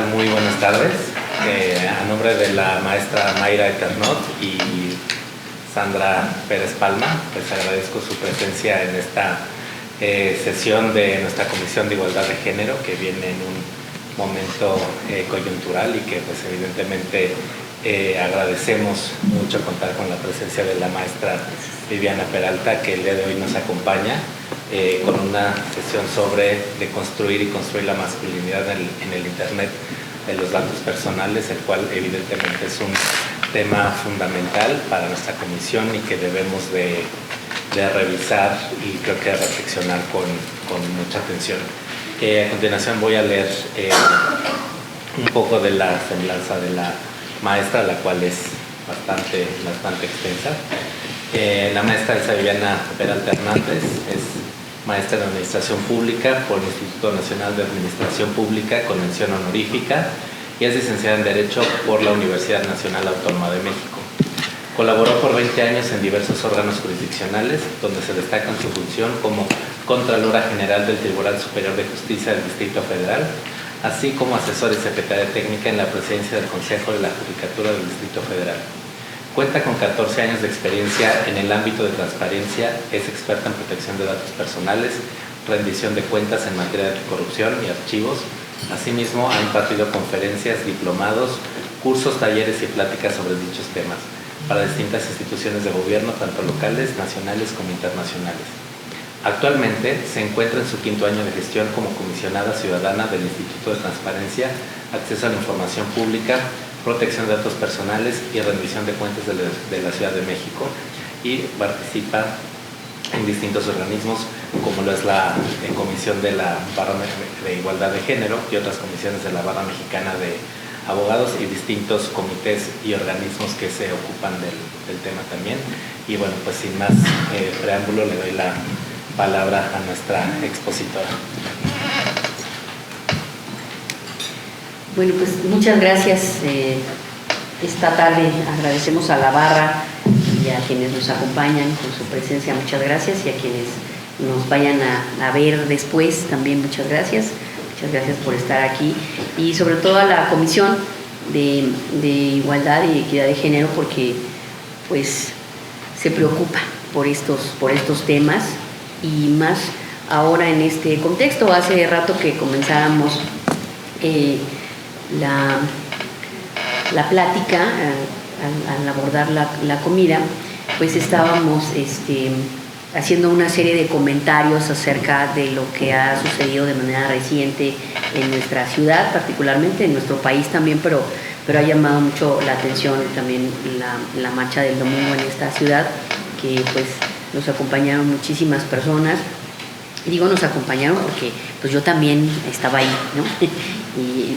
tal? Muy buenas tardes. A nombre de la maestra Mayra Eternot y Sandra Pérez Palma, pues agradezco su presencia en esta sesión de nuestra Comisión de Igualdad de Género, que viene en un momento coyuntural y que pues evidentemente agradecemos mucho contar con la presencia de la maestra Viviana Peralta, que el día de hoy nos acompaña con una sesión sobre deconstruir y construir la masculinidad en el Internet de los datos personales, el cual evidentemente es un tema fundamental para nuestra comisión y que debemos de revisar y creo que reflexionar con mucha atención. A continuación voy a leer un poco de la semblanza de la maestra, la cual es bastante extensa. La maestra es Viviana Peralta Hernández, es maestra en Administración Pública por el Instituto Nacional de Administración Pública con mención honorífica y es licenciada en Derecho por la Universidad Nacional Autónoma de México. Colaboró por 20 años en diversos órganos jurisdiccionales, donde se destaca en su función como Contralora General del Tribunal Superior de Justicia del Distrito Federal, así como asesora y secretaria técnica en la presidencia del Consejo de la Judicatura del Distrito Federal. Cuenta con 14 años de experiencia en el ámbito de transparencia, es experta en protección de datos personales, rendición de cuentas en materia de corrupción y archivos. Asimismo, ha impartido conferencias, diplomados, cursos, talleres y pláticas sobre dichos temas para distintas instituciones de gobierno, tanto locales, nacionales como internacionales. Actualmente se encuentra en su 5º año de gestión como comisionada ciudadana del Instituto de Transparencia, Acceso a la Información Pública, Protección de Datos Personales y Rendición de Cuentas de la Ciudad de México, y participa en distintos organismos como lo es la Comisión de la Barra de Igualdad de Género y otras comisiones de la Barra Mexicana de Abogados y distintos comités y organismos que se ocupan del tema también. Y bueno, pues sin más preámbulo le doy la palabra a nuestra expositora. Bueno, pues muchas gracias. Esta tarde agradecemos a la barra y a quienes nos acompañan con su presencia, muchas gracias, y a quienes nos vayan a ver después también muchas gracias por estar aquí, y sobre todo a la Comisión de Igualdad y Equidad de Género, porque pues se preocupa por estos temas, y más ahora en este contexto. Hace rato que comenzábamos la plática, al abordar la comida, pues estábamos haciendo una serie de comentarios acerca de lo que ha sucedido de manera reciente en nuestra ciudad, particularmente en nuestro país también, pero ha llamado mucho la atención también la marcha del domingo en esta ciudad, que pues nos acompañaron muchísimas personas. Digo nos acompañaron porque pues yo también estaba ahí, ¿no?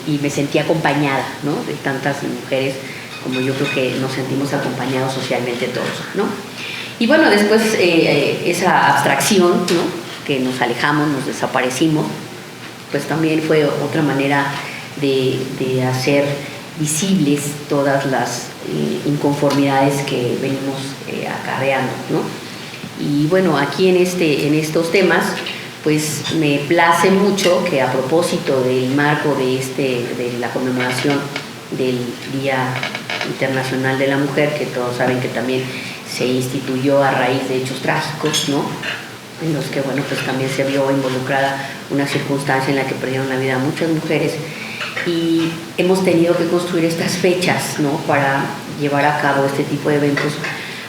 y me sentí acompañada, ¿no? De tantas mujeres como yo creo que nos sentimos acompañados socialmente todos, ¿no? Y bueno, después esa abstracción, ¿no? Que nos alejamos, nos desaparecimos, pues también fue otra manera de hacer visibles todas las inconformidades que venimos acarreando, ¿no? Y bueno, aquí en estos temas, pues me place mucho que a propósito del marco de la conmemoración del Día Internacional de la Mujer, que todos saben que también se instituyó a raíz de hechos trágicos, ¿no? En los que, bueno, pues también se vio involucrada una circunstancia en la que perdieron la vida muchas mujeres, y hemos tenido que construir estas fechas, ¿no? Para llevar a cabo este tipo de eventos.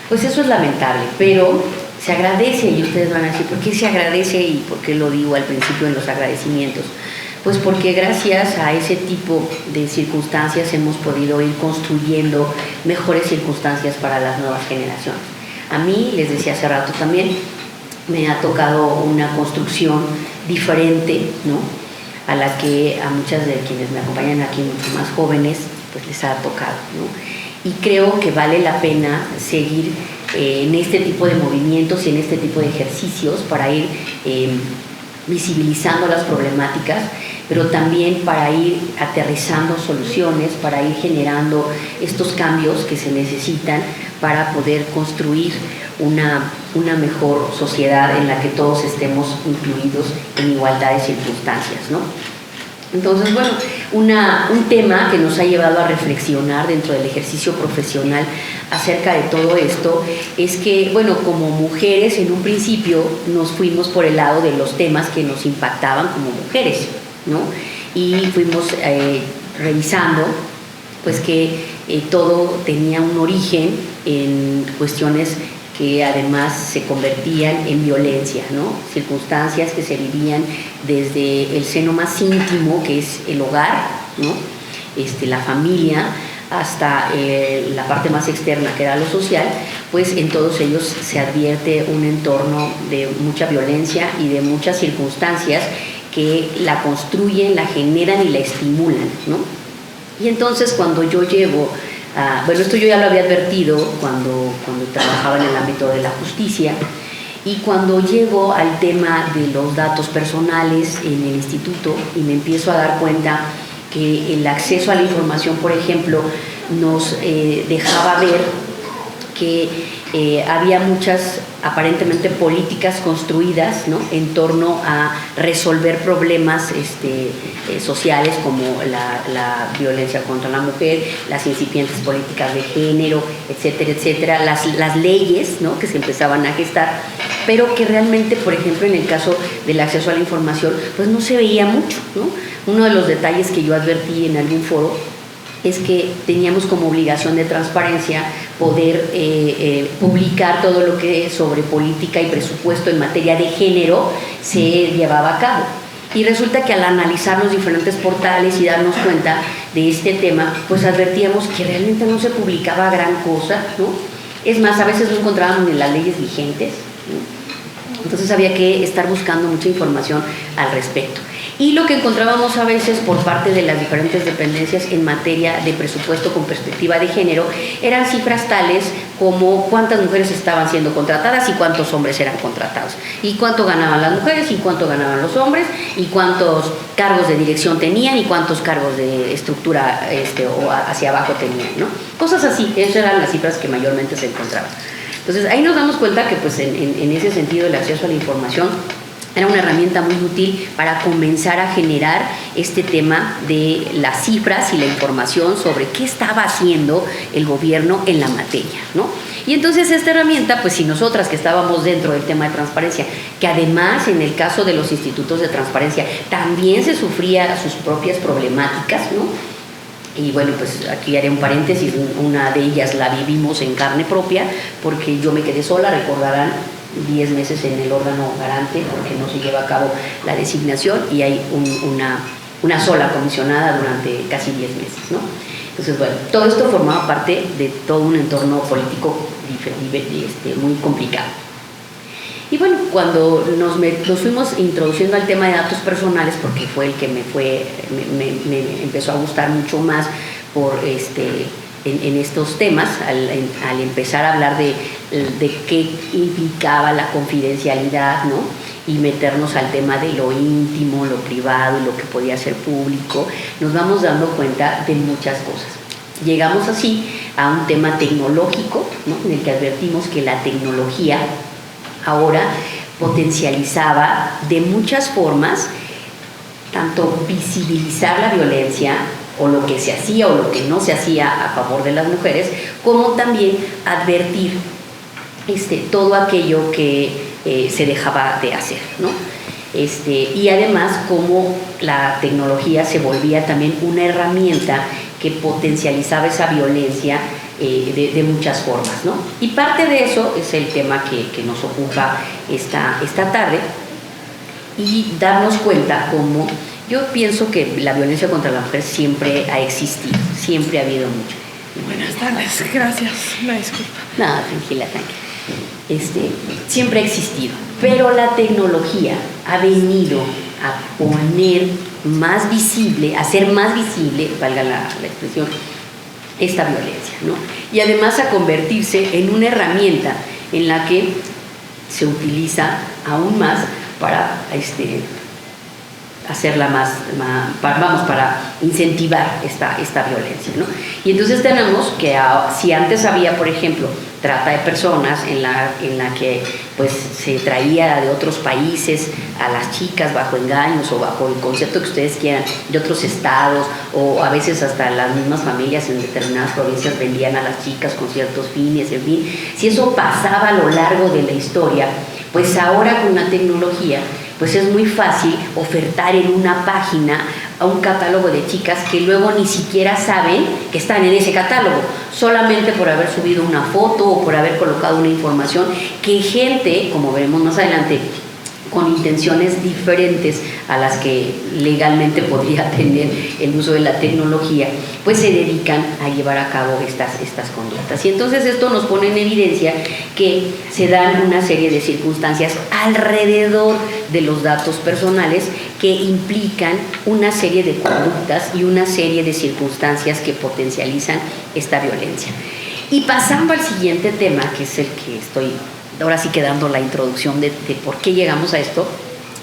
Pues eso es lamentable, pero se agradece, y ustedes van a decir, ¿por qué se agradece y por qué lo digo al principio en los agradecimientos? Pues porque gracias a ese tipo de circunstancias hemos podido ir construyendo mejores circunstancias para las nuevas generaciones. A mí, les decía hace rato también, me ha tocado una construcción diferente, ¿no? A la que a muchas de quienes me acompañan aquí, mucho más jóvenes, pues les ha tocado, ¿no? Y creo que vale la pena seguir en este tipo de movimientos y en este tipo de ejercicios para ir visibilizando las problemáticas, pero también para ir aterrizando soluciones, para ir generando estos cambios que se necesitan para poder construir una mejor sociedad en la que todos estemos incluidos en igualdad de circunstancias, ¿no? Entonces, bueno, un tema que nos ha llevado a reflexionar dentro del ejercicio profesional acerca de todo esto es que, bueno, como mujeres en un principio nos fuimos por el lado de los temas que nos impactaban como mujeres, ¿no? Y fuimos revisando pues que todo tenía un origen en cuestiones que además se convertían en violencia, ¿no? Circunstancias que se vivían desde el seno más íntimo, que es el hogar, ¿no? La familia, hasta la parte más externa, que era lo social, pues en todos ellos se advierte un entorno de mucha violencia y de muchas circunstancias que la construyen, la generan y la estimulan, ¿no? Y entonces cuando yo llego bueno, esto yo ya lo había advertido cuando trabajaba en el ámbito de la justicia, y cuando llego al tema de los datos personales en el instituto y me empiezo a dar cuenta que el acceso a la información, por ejemplo, nos dejaba ver que había muchas aparentemente políticas construidas, ¿no?, en torno a resolver problemas sociales como la violencia contra la mujer, las incipientes políticas de género, etcétera, etcétera, las leyes, ¿no?, que se empezaban a gestar, pero que realmente, por ejemplo, en el caso del acceso a la información, pues no se veía mucho, ¿no? Uno de los detalles que yo advertí en algún foro es que teníamos como obligación de transparencia poder publicar todo lo que sobre política y presupuesto en materia de género se llevaba a cabo. Y resulta que al analizar los diferentes portales y darnos cuenta de este tema, pues advertíamos que realmente no se publicaba gran cosa, ¿no? Es más, a veces no encontrábamos ni las leyes vigentes, ¿no? Entonces había que estar buscando mucha información al respecto. Y lo que encontrábamos a veces por parte de las diferentes dependencias en materia de presupuesto con perspectiva de género eran cifras tales como cuántas mujeres estaban siendo contratadas y cuántos hombres eran contratados, y cuánto ganaban las mujeres y cuánto ganaban los hombres, y cuántos cargos de dirección tenían y cuántos cargos de estructura o hacia abajo tenían, ¿no? Cosas así, esas eran las cifras que mayormente se encontraban. Entonces ahí nos damos cuenta que pues en ese sentido el acceso a la información era una herramienta muy útil para comenzar a generar este tema de las cifras y la información sobre qué estaba haciendo el gobierno en la materia, ¿no? Y entonces esta herramienta, pues si nosotras que estábamos dentro del tema de transparencia, que además en el caso de los institutos de transparencia también se sufría sus propias problemáticas, ¿no? Y bueno, pues aquí haré un paréntesis, una de ellas la vivimos en carne propia, porque yo me quedé sola, recordarán, 10 meses en el órgano garante porque no se lleva a cabo la designación y hay una sola comisionada durante casi 10 meses, ¿no? Entonces, bueno, todo esto formaba parte de todo un entorno político muy complicado. Y bueno, cuando nos fuimos introduciendo al tema de datos personales, porque fue el que me empezó a gustar mucho más por en estos temas, al empezar a hablar de qué implicaba la confidencialidad, ¿no?, y meternos al tema de lo íntimo, lo privado y lo que podía ser público, nos vamos dando cuenta de muchas cosas. Llegamos así a un tema tecnológico, ¿no?, en el que advertimos que la tecnología ahora potencializaba de muchas formas tanto visibilizar la violencia o lo que se hacía o lo que no se hacía a favor de las mujeres, como también advertir todo aquello que se dejaba de hacer, ¿no? Y además cómo la tecnología se volvía también una herramienta que potencializaba esa violencia de muchas formas, ¿no? Y parte de eso es el tema que nos ocupa esta tarde, y darnos cuenta cómo yo pienso que la violencia contra la mujer siempre ha existido, siempre ha habido mucho. Buenas tardes, gracias, una disculpa. Nada, tranquila. Siempre ha existido, pero la tecnología ha venido a poner más visible, a hacer más visible, valga la expresión, esta violencia, ¿no? Y además a convertirse en una herramienta en la que se utiliza aún más para hacerla para incentivar esta violencia, ¿no? Y entonces tenemos que, si antes había, por ejemplo, trata de personas en la que pues se traía de otros países a las chicas bajo engaños o bajo el concepto que ustedes quieran, de otros estados, o a veces hasta las mismas familias en determinadas provincias vendían a las chicas con ciertos fines, en fin, si eso pasaba a lo largo de la historia, pues ahora con la tecnología pues es muy fácil ofertar en una página a un catálogo de chicas que luego ni siquiera saben que están en ese catálogo, solamente por haber subido una foto o por haber colocado una información que gente, como veremos más adelante, con intenciones diferentes a las que legalmente podría tener el uso de la tecnología, pues se dedican a llevar a cabo estas conductas. Y entonces esto nos pone en evidencia que se dan una serie de circunstancias alrededor de los datos personales que implican una serie de conductas y una serie de circunstancias que potencializan esta violencia. Y pasando al siguiente tema, que es el que estoy ahora sí que dando la introducción de por qué llegamos a esto,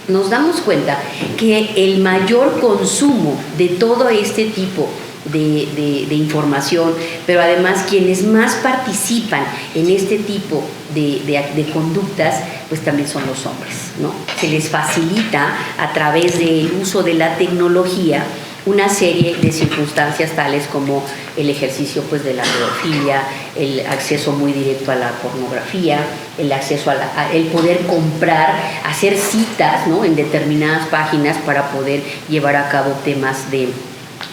nos damos cuenta que el mayor consumo de todo este tipo de información, pero además quienes más participan en este tipo de conductas, pues también son los hombres, ¿no? Se les facilita a través del uso de la tecnología una serie de circunstancias tales como el ejercicio pues de la pedofilia, el acceso muy directo a la pornografía, el acceso el poder comprar, hacer citas, ¿no?, en determinadas páginas para poder llevar a cabo temas de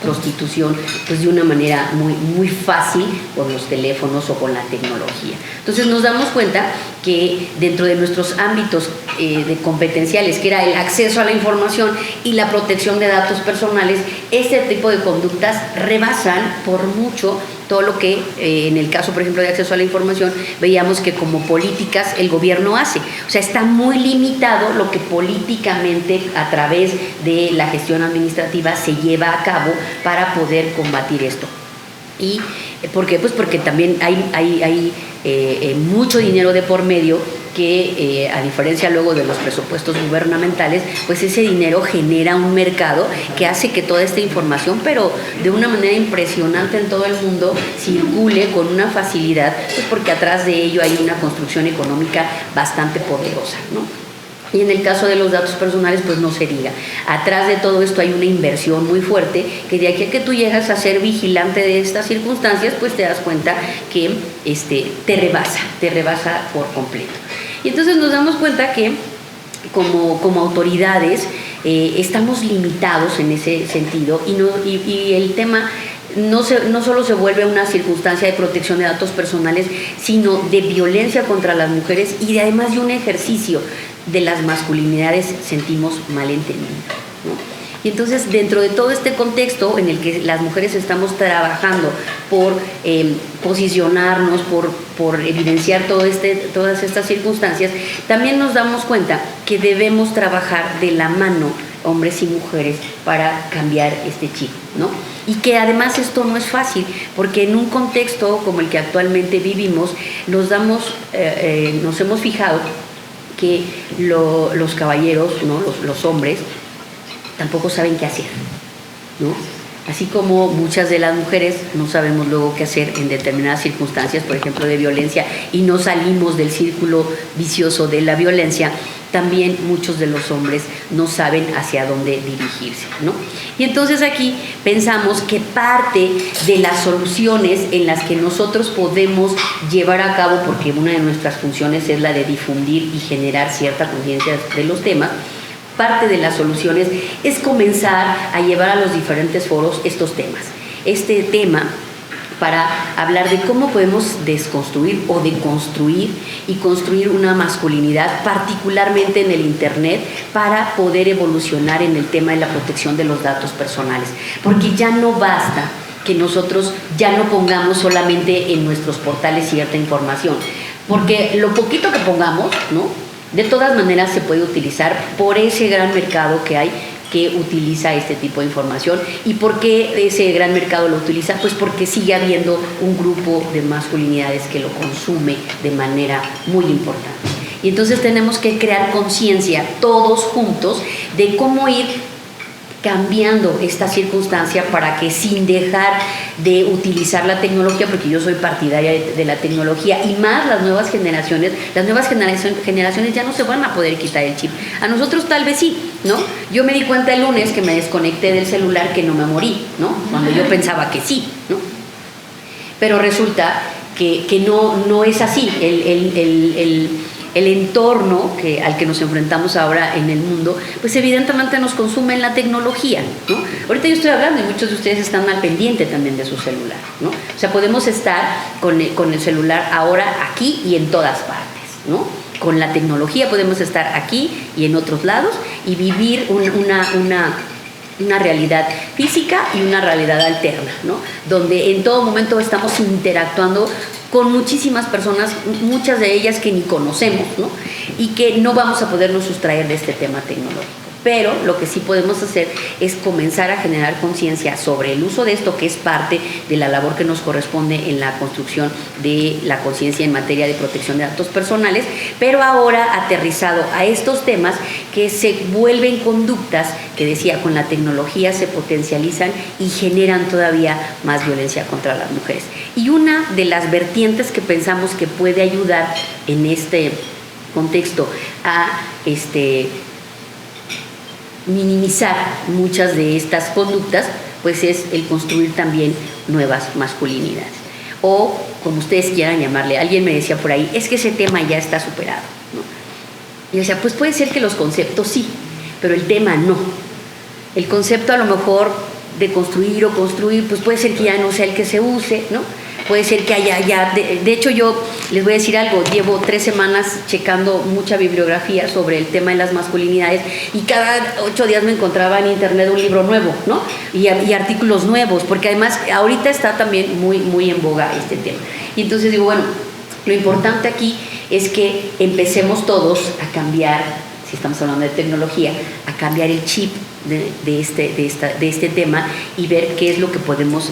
prostitución pues de una manera muy fácil con los teléfonos o con la tecnología. Entonces nos damos cuenta que dentro de nuestros ámbitos de competenciales, que era el acceso a la información y la protección de datos personales, este tipo de conductas rebasan por mucho todo lo que en el caso, por ejemplo, de acceso a la información, veíamos que como políticas el gobierno hace. O sea, está muy limitado lo que políticamente a través de la gestión administrativa se lleva a cabo para poder combatir esto. ¿Y por qué? Pues porque también hay mucho dinero de por medio que a diferencia luego de los presupuestos gubernamentales, pues ese dinero genera un mercado que hace que toda esta información, pero de una manera impresionante en todo el mundo, circule con una facilidad, pues porque atrás de ello hay una construcción económica bastante poderosa, ¿no? Y en el caso de los datos personales, pues no se diga. Atrás de todo esto hay una inversión muy fuerte que de aquí a que tú llegas a ser vigilante de estas circunstancias, pues te das cuenta que te rebasa por completo. Y entonces nos damos cuenta que como autoridades estamos limitados en ese sentido y el tema no solo se vuelve una circunstancia de protección de datos personales, sino de violencia contra las mujeres y además de un ejercicio de las masculinidades, sentimos malentendido, ¿no? Y entonces dentro de todo este contexto en el que las mujeres estamos trabajando por posicionarnos, por evidenciar todas estas circunstancias, también nos damos cuenta que debemos trabajar de la mano hombres y mujeres para cambiar este chip, ¿no? Y que además esto no es fácil, porque en un contexto como el que actualmente vivimos, nos hemos fijado que los caballeros, ¿no?, los hombres, tampoco saben qué hacer, ¿no? Así como muchas de las mujeres no sabemos luego qué hacer en determinadas circunstancias, por ejemplo, de violencia, y no salimos del círculo vicioso de la violencia, también muchos de los hombres no saben hacia dónde dirigirse, ¿no? Y entonces aquí pensamos que parte de las soluciones en las que nosotros podemos llevar a cabo, porque una de nuestras funciones es la de difundir y generar cierta conciencia de los temas, parte de las soluciones es comenzar a llevar a los diferentes foros estos temas. Este tema para hablar de cómo podemos desconstruir o deconstruir y construir una masculinidad, particularmente en el Internet, para poder evolucionar en el tema de la protección de los datos personales. Porque ya no basta que nosotros ya no pongamos solamente en nuestros portales cierta información, porque lo poquito que pongamos, ¿no?, de todas maneras se puede utilizar por ese gran mercado que hay que utiliza este tipo de información. ¿Y por qué ese gran mercado lo utiliza? Pues porque sigue habiendo un grupo de masculinidades que lo consume de manera muy importante. Y entonces tenemos que crear conciencia todos juntos de cómo ir cambiando esta circunstancia para que, sin dejar de utilizar la tecnología, porque yo soy partidaria de la tecnología, y más las nuevas generaciones ya no se van a poder quitar el chip. A nosotros tal vez sí, ¿no? Yo me di cuenta el lunes que me desconecté del celular, que no me morí, ¿no? Cuando yo pensaba que sí, ¿no? Pero resulta que no es así. El entorno al que nos enfrentamos ahora en el mundo, pues evidentemente nos consume en la tecnología, ¿no? Ahorita yo estoy hablando y muchos de ustedes están al pendiente también de su celular, ¿no? O sea, podemos estar con el celular ahora aquí y en todas partes, ¿no? Con la tecnología podemos estar aquí y en otros lados y vivir una realidad física y una realidad alterna, ¿no? Donde en todo momento estamos interactuando con muchísimas personas, muchas de ellas que ni conocemos, ¿no? Y que no vamos a podernos sustraer de este tema tecnológico. Pero lo que sí podemos hacer es comenzar a generar conciencia sobre el uso de esto, que es parte de la labor que nos corresponde en la construcción de la conciencia en materia de protección de datos personales, pero ahora aterrizado a estos temas que se vuelven conductas que, decía, con la tecnología se potencializan y generan todavía más violencia contra las mujeres. Y una de las vertientes que pensamos que puede ayudar en este contexto a minimizar muchas de estas conductas, pues es el construir también nuevas masculinidades, o como ustedes quieran llamarle. Alguien me decía por ahí, es que ese tema ya está superado, ¿no? Y yo decía, pues puede ser que los conceptos sí, pero el tema no. El concepto a lo mejor de construir, pues puede ser que ya no sea el que se use, ¿no? Puede ser que haya ya, de hecho yo les voy a decir algo, llevo 3 semanas checando mucha bibliografía sobre el tema de las masculinidades y cada 8 días me encontraba en internet un libro nuevo, ¿no? Y artículos nuevos, porque además ahorita está también muy en boga este tema. Y entonces digo, bueno, lo importante aquí es que empecemos todos a cambiar, si estamos hablando de tecnología, a cambiar el chip de este tema y ver qué es lo que podemos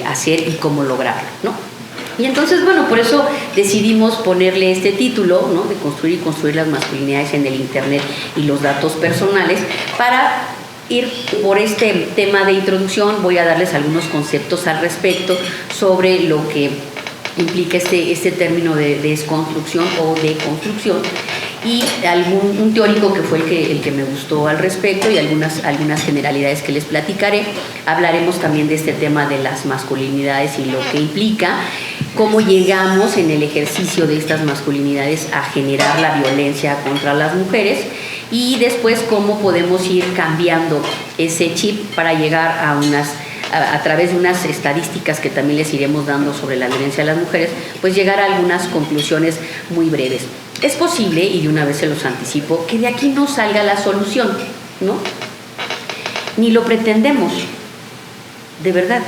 hacer y cómo lograrlo, ¿no? Y entonces, bueno, por eso decidimos ponerle este título, ¿no? De construir las masculinidades en el Internet y los datos personales. Para ir por este tema de introducción, voy a darles algunos conceptos al respecto sobre lo que implica este término de desconstrucción o de construcción, y un teórico que fue el que me gustó al respecto, y algunas generalidades que les platicaré. Hablaremos también de este tema de las masculinidades y lo que implica, cómo llegamos en el ejercicio de estas masculinidades a generar la violencia contra las mujeres, y después cómo podemos ir cambiando ese chip para llegar a través de unas estadísticas que también les iremos dando sobre la violencia de las mujeres, pues llegar a algunas conclusiones muy breves. Es posible, y de una vez se los anticipo, que de aquí no salga la solución, ¿no? Ni lo pretendemos, de verdad.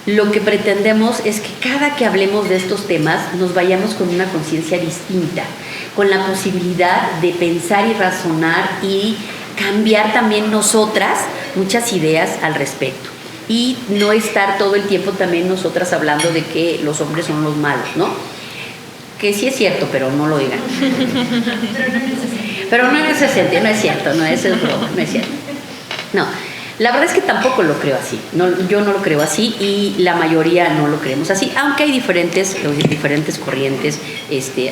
Lo que pretendemos es que cada que hablemos de estos temas nos vayamos con una conciencia distinta, con la posibilidad de pensar y razonar y cambiar también nosotras muchas ideas al respecto. Y no estar todo el tiempo también nosotras hablando de que los hombres son los malos, ¿no? Que sí es cierto, pero no lo digan. Pero no en ese sentido, no es cierto, no, eso es broma, no es cierto. No, la verdad es que tampoco lo creo así. No, yo no lo creo así y la mayoría no lo creemos así, aunque hay diferentes corrientes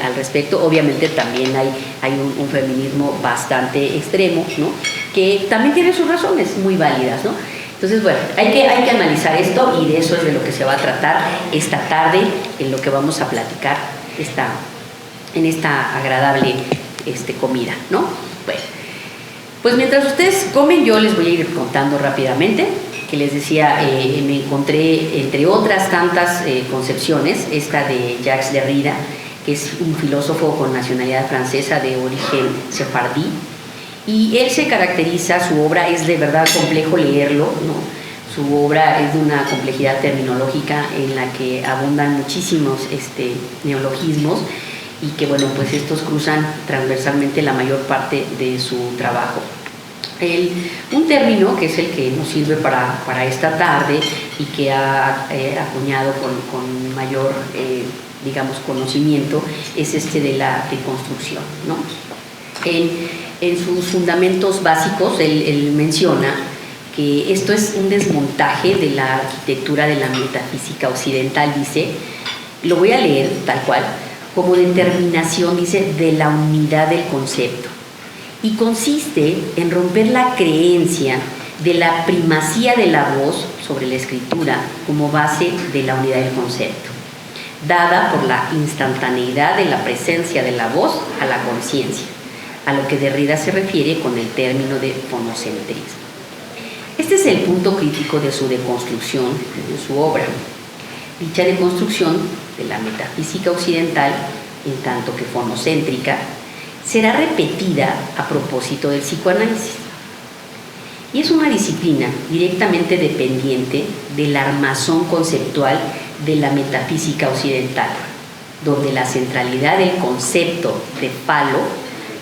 al respecto. Obviamente también hay un feminismo bastante extremo, ¿no? Que también tiene sus razones muy válidas, ¿no? Entonces, bueno, hay que analizar esto, y de eso es de lo que se va a tratar esta tarde, en lo que vamos a platicar en esta agradable comida, ¿no? Bueno, pues mientras ustedes comen, yo les voy a ir contando rápidamente, que les decía, me encontré entre otras tantas concepciones, esta de Jacques Derrida, que es un filósofo con nacionalidad francesa de origen sefardí. Y él se caracteriza, su obra es de verdad complejo leerlo, ¿no? Su obra es de una complejidad terminológica en la que abundan muchísimos neologismos, y que, bueno, pues estos cruzan transversalmente la mayor parte de su trabajo. Un término que es el que nos sirve para esta tarde y que ha acuñado con mayor, digamos, conocimiento, es de la deconstrucción, ¿no? En sus fundamentos básicos, él menciona que esto es un desmontaje de la arquitectura de la metafísica occidental, dice, lo voy a leer tal cual, como determinación, dice, de la unidad del concepto. Y consiste en romper la creencia de la primacía de la voz sobre la escritura como base de la unidad del concepto, dada por la instantaneidad de la presencia de la voz a la conciencia, a lo que Derrida se refiere con el término de fonocentrismo. Este es el punto crítico de su deconstrucción, de su obra. Dicha deconstrucción de la metafísica occidental, en tanto que fonocéntrica, será repetida a propósito del psicoanálisis. Y es una disciplina directamente dependiente del armazón conceptual de la metafísica occidental, donde la centralidad del concepto de falo,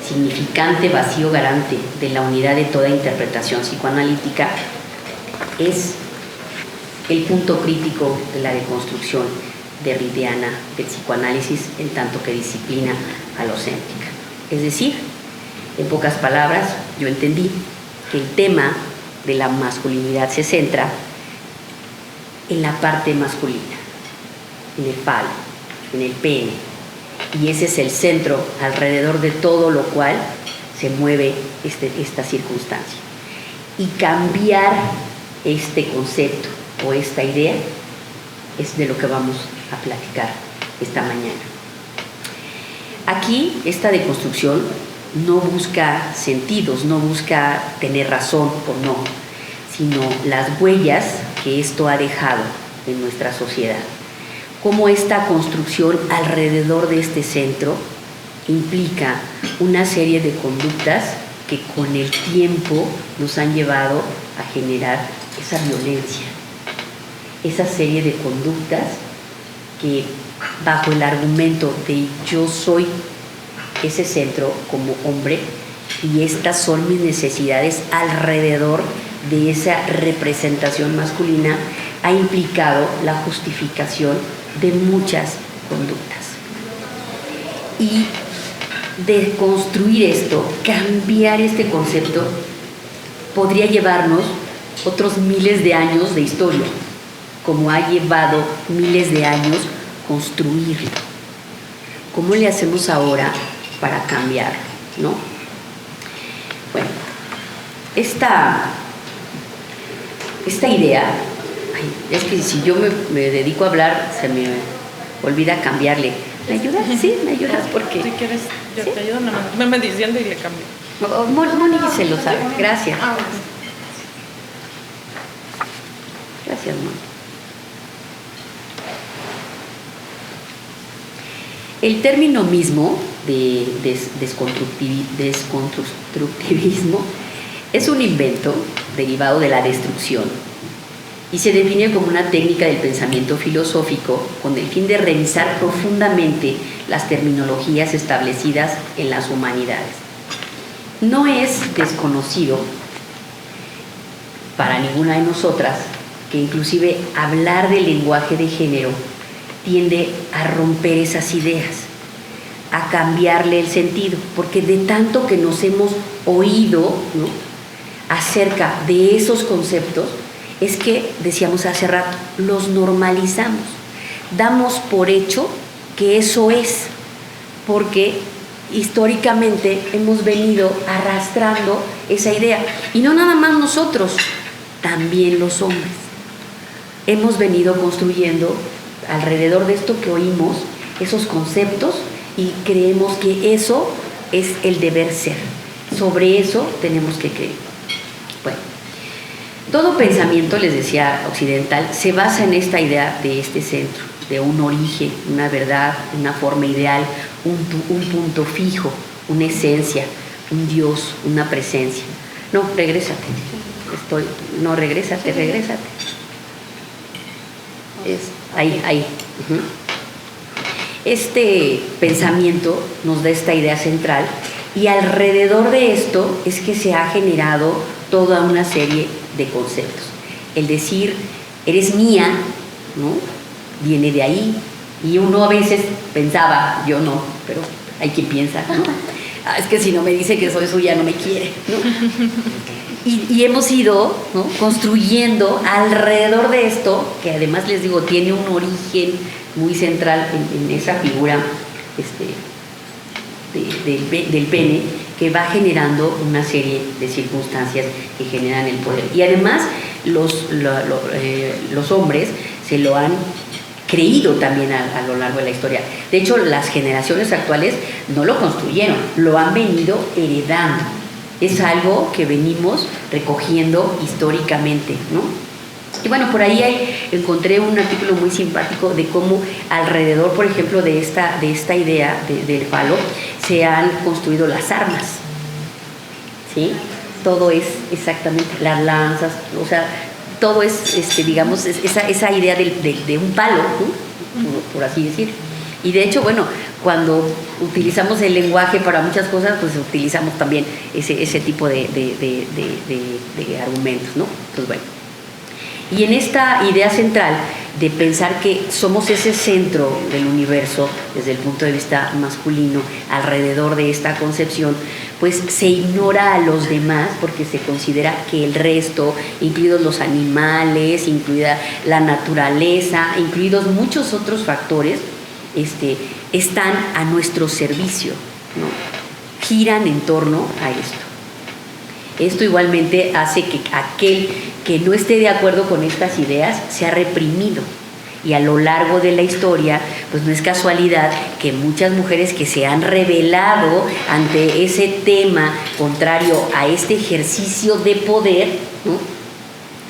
significante vacío garante de la unidad de toda interpretación psicoanalítica, es el punto crítico de la deconstrucción derridiana del psicoanálisis en tanto que disciplina falocéntrica. Es decir, en pocas palabras, yo entendí que el tema de la masculinidad se centra en la parte masculina, en el falo, en el pene, y ese es el centro alrededor de todo lo cual se mueve esta circunstancia. Y cambiar este concepto o esta idea es de lo que vamos a platicar esta mañana. Aquí esta deconstrucción no busca sentidos, no busca tener razón o no, sino las huellas que esto ha dejado en nuestra sociedad. Cómo esta construcción alrededor de este centro implica una serie de conductas que con el tiempo nos han llevado a generar esa violencia, esa serie de conductas que bajo el argumento de yo soy ese centro como hombre y estas son mis necesidades alrededor de esa representación masculina, ha implicado la justificación de muchas conductas. Y de construir esto, cambiar este concepto, podría llevarnos otros miles de años de historia, como ha llevado miles de años construirlo. ¿Cómo le hacemos ahora para cambiar, no? Bueno, esta idea, es que si yo me dedico a hablar, se me olvida cambiarle. ¿Me ayudas? Sí, me ayudas porque... Si quieres, yo ¿sí? te ayudo, me diciendo y le cambio. Moni se lo sabe, gracias. Gracias, Moni. El término mismo de desconstructivismo es un invento derivado de la destrucción y se define como una técnica del pensamiento filosófico con el fin de revisar profundamente las terminologías establecidas en las humanidades. No es desconocido para ninguna de nosotras que inclusive hablar del lenguaje de género tiende a romper esas ideas, a cambiarle el sentido, porque de tanto que nos hemos oído, ¿no?, acerca de esos conceptos, es que, decíamos hace rato, los normalizamos, damos por hecho que eso es, porque históricamente hemos venido arrastrando esa idea, y no nada más nosotros, también los hombres. Hemos venido construyendo alrededor de esto que oímos, esos conceptos, y creemos que eso es el deber ser. Sobre eso tenemos que creer. Bueno, todo pensamiento, les decía, occidental, se basa en esta idea de este centro, de un origen, una verdad, una forma ideal, un punto fijo, una esencia, un Dios, una presencia. No, regrésate. Regrésate. Es ahí. Uh-huh. Este pensamiento nos da esta idea central y alrededor de esto es que se ha generado toda una serie de conceptos. El decir, eres mía, ¿no?, viene de ahí, y uno a veces pensaba, yo no, pero hay quien piensa, ¿no? Es que si no me dice que soy suya no me quiere, ¿no? Y hemos ido, ¿no?, construyendo alrededor de esto, que además les digo, tiene un origen muy central en esa figura del pene, que va generando una serie de circunstancias que generan el poder. Y además los hombres se lo han creído también a lo largo de la historia. De hecho, las generaciones actuales no lo construyeron, lo han venido heredando. Es algo que venimos recogiendo históricamente, ¿no? Y bueno, por ahí encontré un artículo muy simpático de cómo alrededor, por ejemplo, de esta idea del falo, se han construido las armas, ¿sí? Todo es exactamente las lanzas, o sea, todo es, digamos, esa idea de un palo, ¿no?, por así decir. Y de hecho, bueno, cuando utilizamos el lenguaje para muchas cosas, pues utilizamos también ese tipo de argumentos, ¿no? Pues bueno. Y en esta idea central de pensar que somos ese centro del universo desde el punto de vista masculino, alrededor de esta concepción, pues se ignora a los demás porque se considera que el resto, incluidos los animales, incluida la naturaleza, incluidos muchos otros factores, están a nuestro servicio, ¿no? Giran en torno a esto. Esto igualmente hace que aquel que no esté de acuerdo con estas ideas sea reprimido. Y a lo largo de la historia, pues no es casualidad que muchas mujeres que se han rebelado ante ese tema contrario a este ejercicio de poder, ¿no?,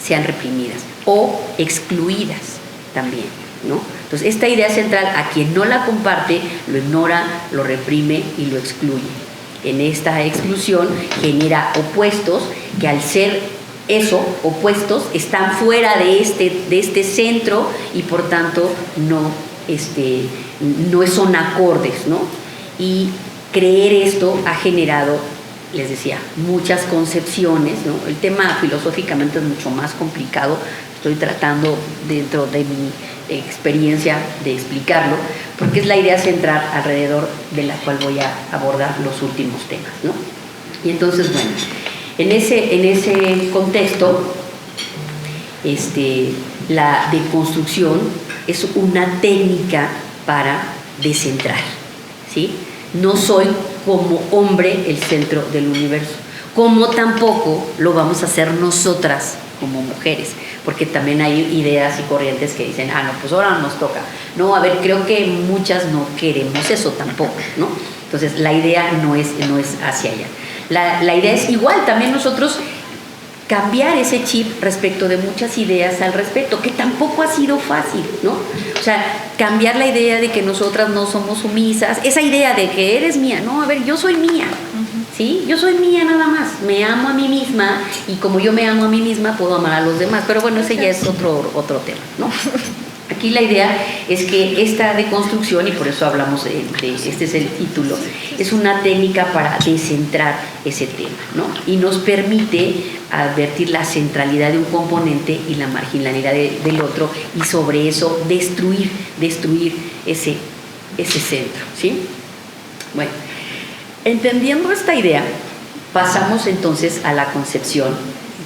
sean reprimidas o excluidas también, ¿no? Entonces, esta idea central, a quien no la comparte, lo ignora, lo reprime y lo excluye. En esta exclusión genera opuestos que, al ser opuestos, están fuera de este centro y por tanto no son acordes, ¿no? Y creer esto ha generado, les decía, muchas concepciones, ¿no? El tema filosóficamente es mucho más complicado. Estoy tratando dentro de mi experiencia de explicarlo, porque es la idea central alrededor de la cual voy a abordar los últimos temas, ¿no? Y entonces, bueno, en ese contexto, la deconstrucción es una técnica para descentrar, ¿sí? No soy como hombre el centro del universo, como tampoco lo vamos a hacer nosotras como mujeres, porque también hay ideas y corrientes que dicen, no, pues ahora nos toca. No, a ver, creo que muchas no queremos eso tampoco, ¿no? Entonces, la idea no es hacia allá. La idea es igual, también nosotros cambiar ese chip respecto de muchas ideas al respecto, que tampoco ha sido fácil, ¿no? O sea, cambiar la idea de que nosotras no somos sumisas, esa idea de que eres mía, no, a ver, yo soy mía, ¿sí? Yo soy mía nada más, me amo a mí misma y como yo me amo a mí misma puedo amar a los demás, pero bueno, ese ya es otro tema, ¿no? Aquí la idea es que esta deconstrucción, y por eso hablamos este es el título, es una técnica para descentrar ese tema, ¿no? Y nos permite advertir la centralidad de un componente y la marginalidad del otro, y sobre eso destruir ese centro, ¿sí? Bueno, entendiendo esta idea, pasamos entonces a la concepción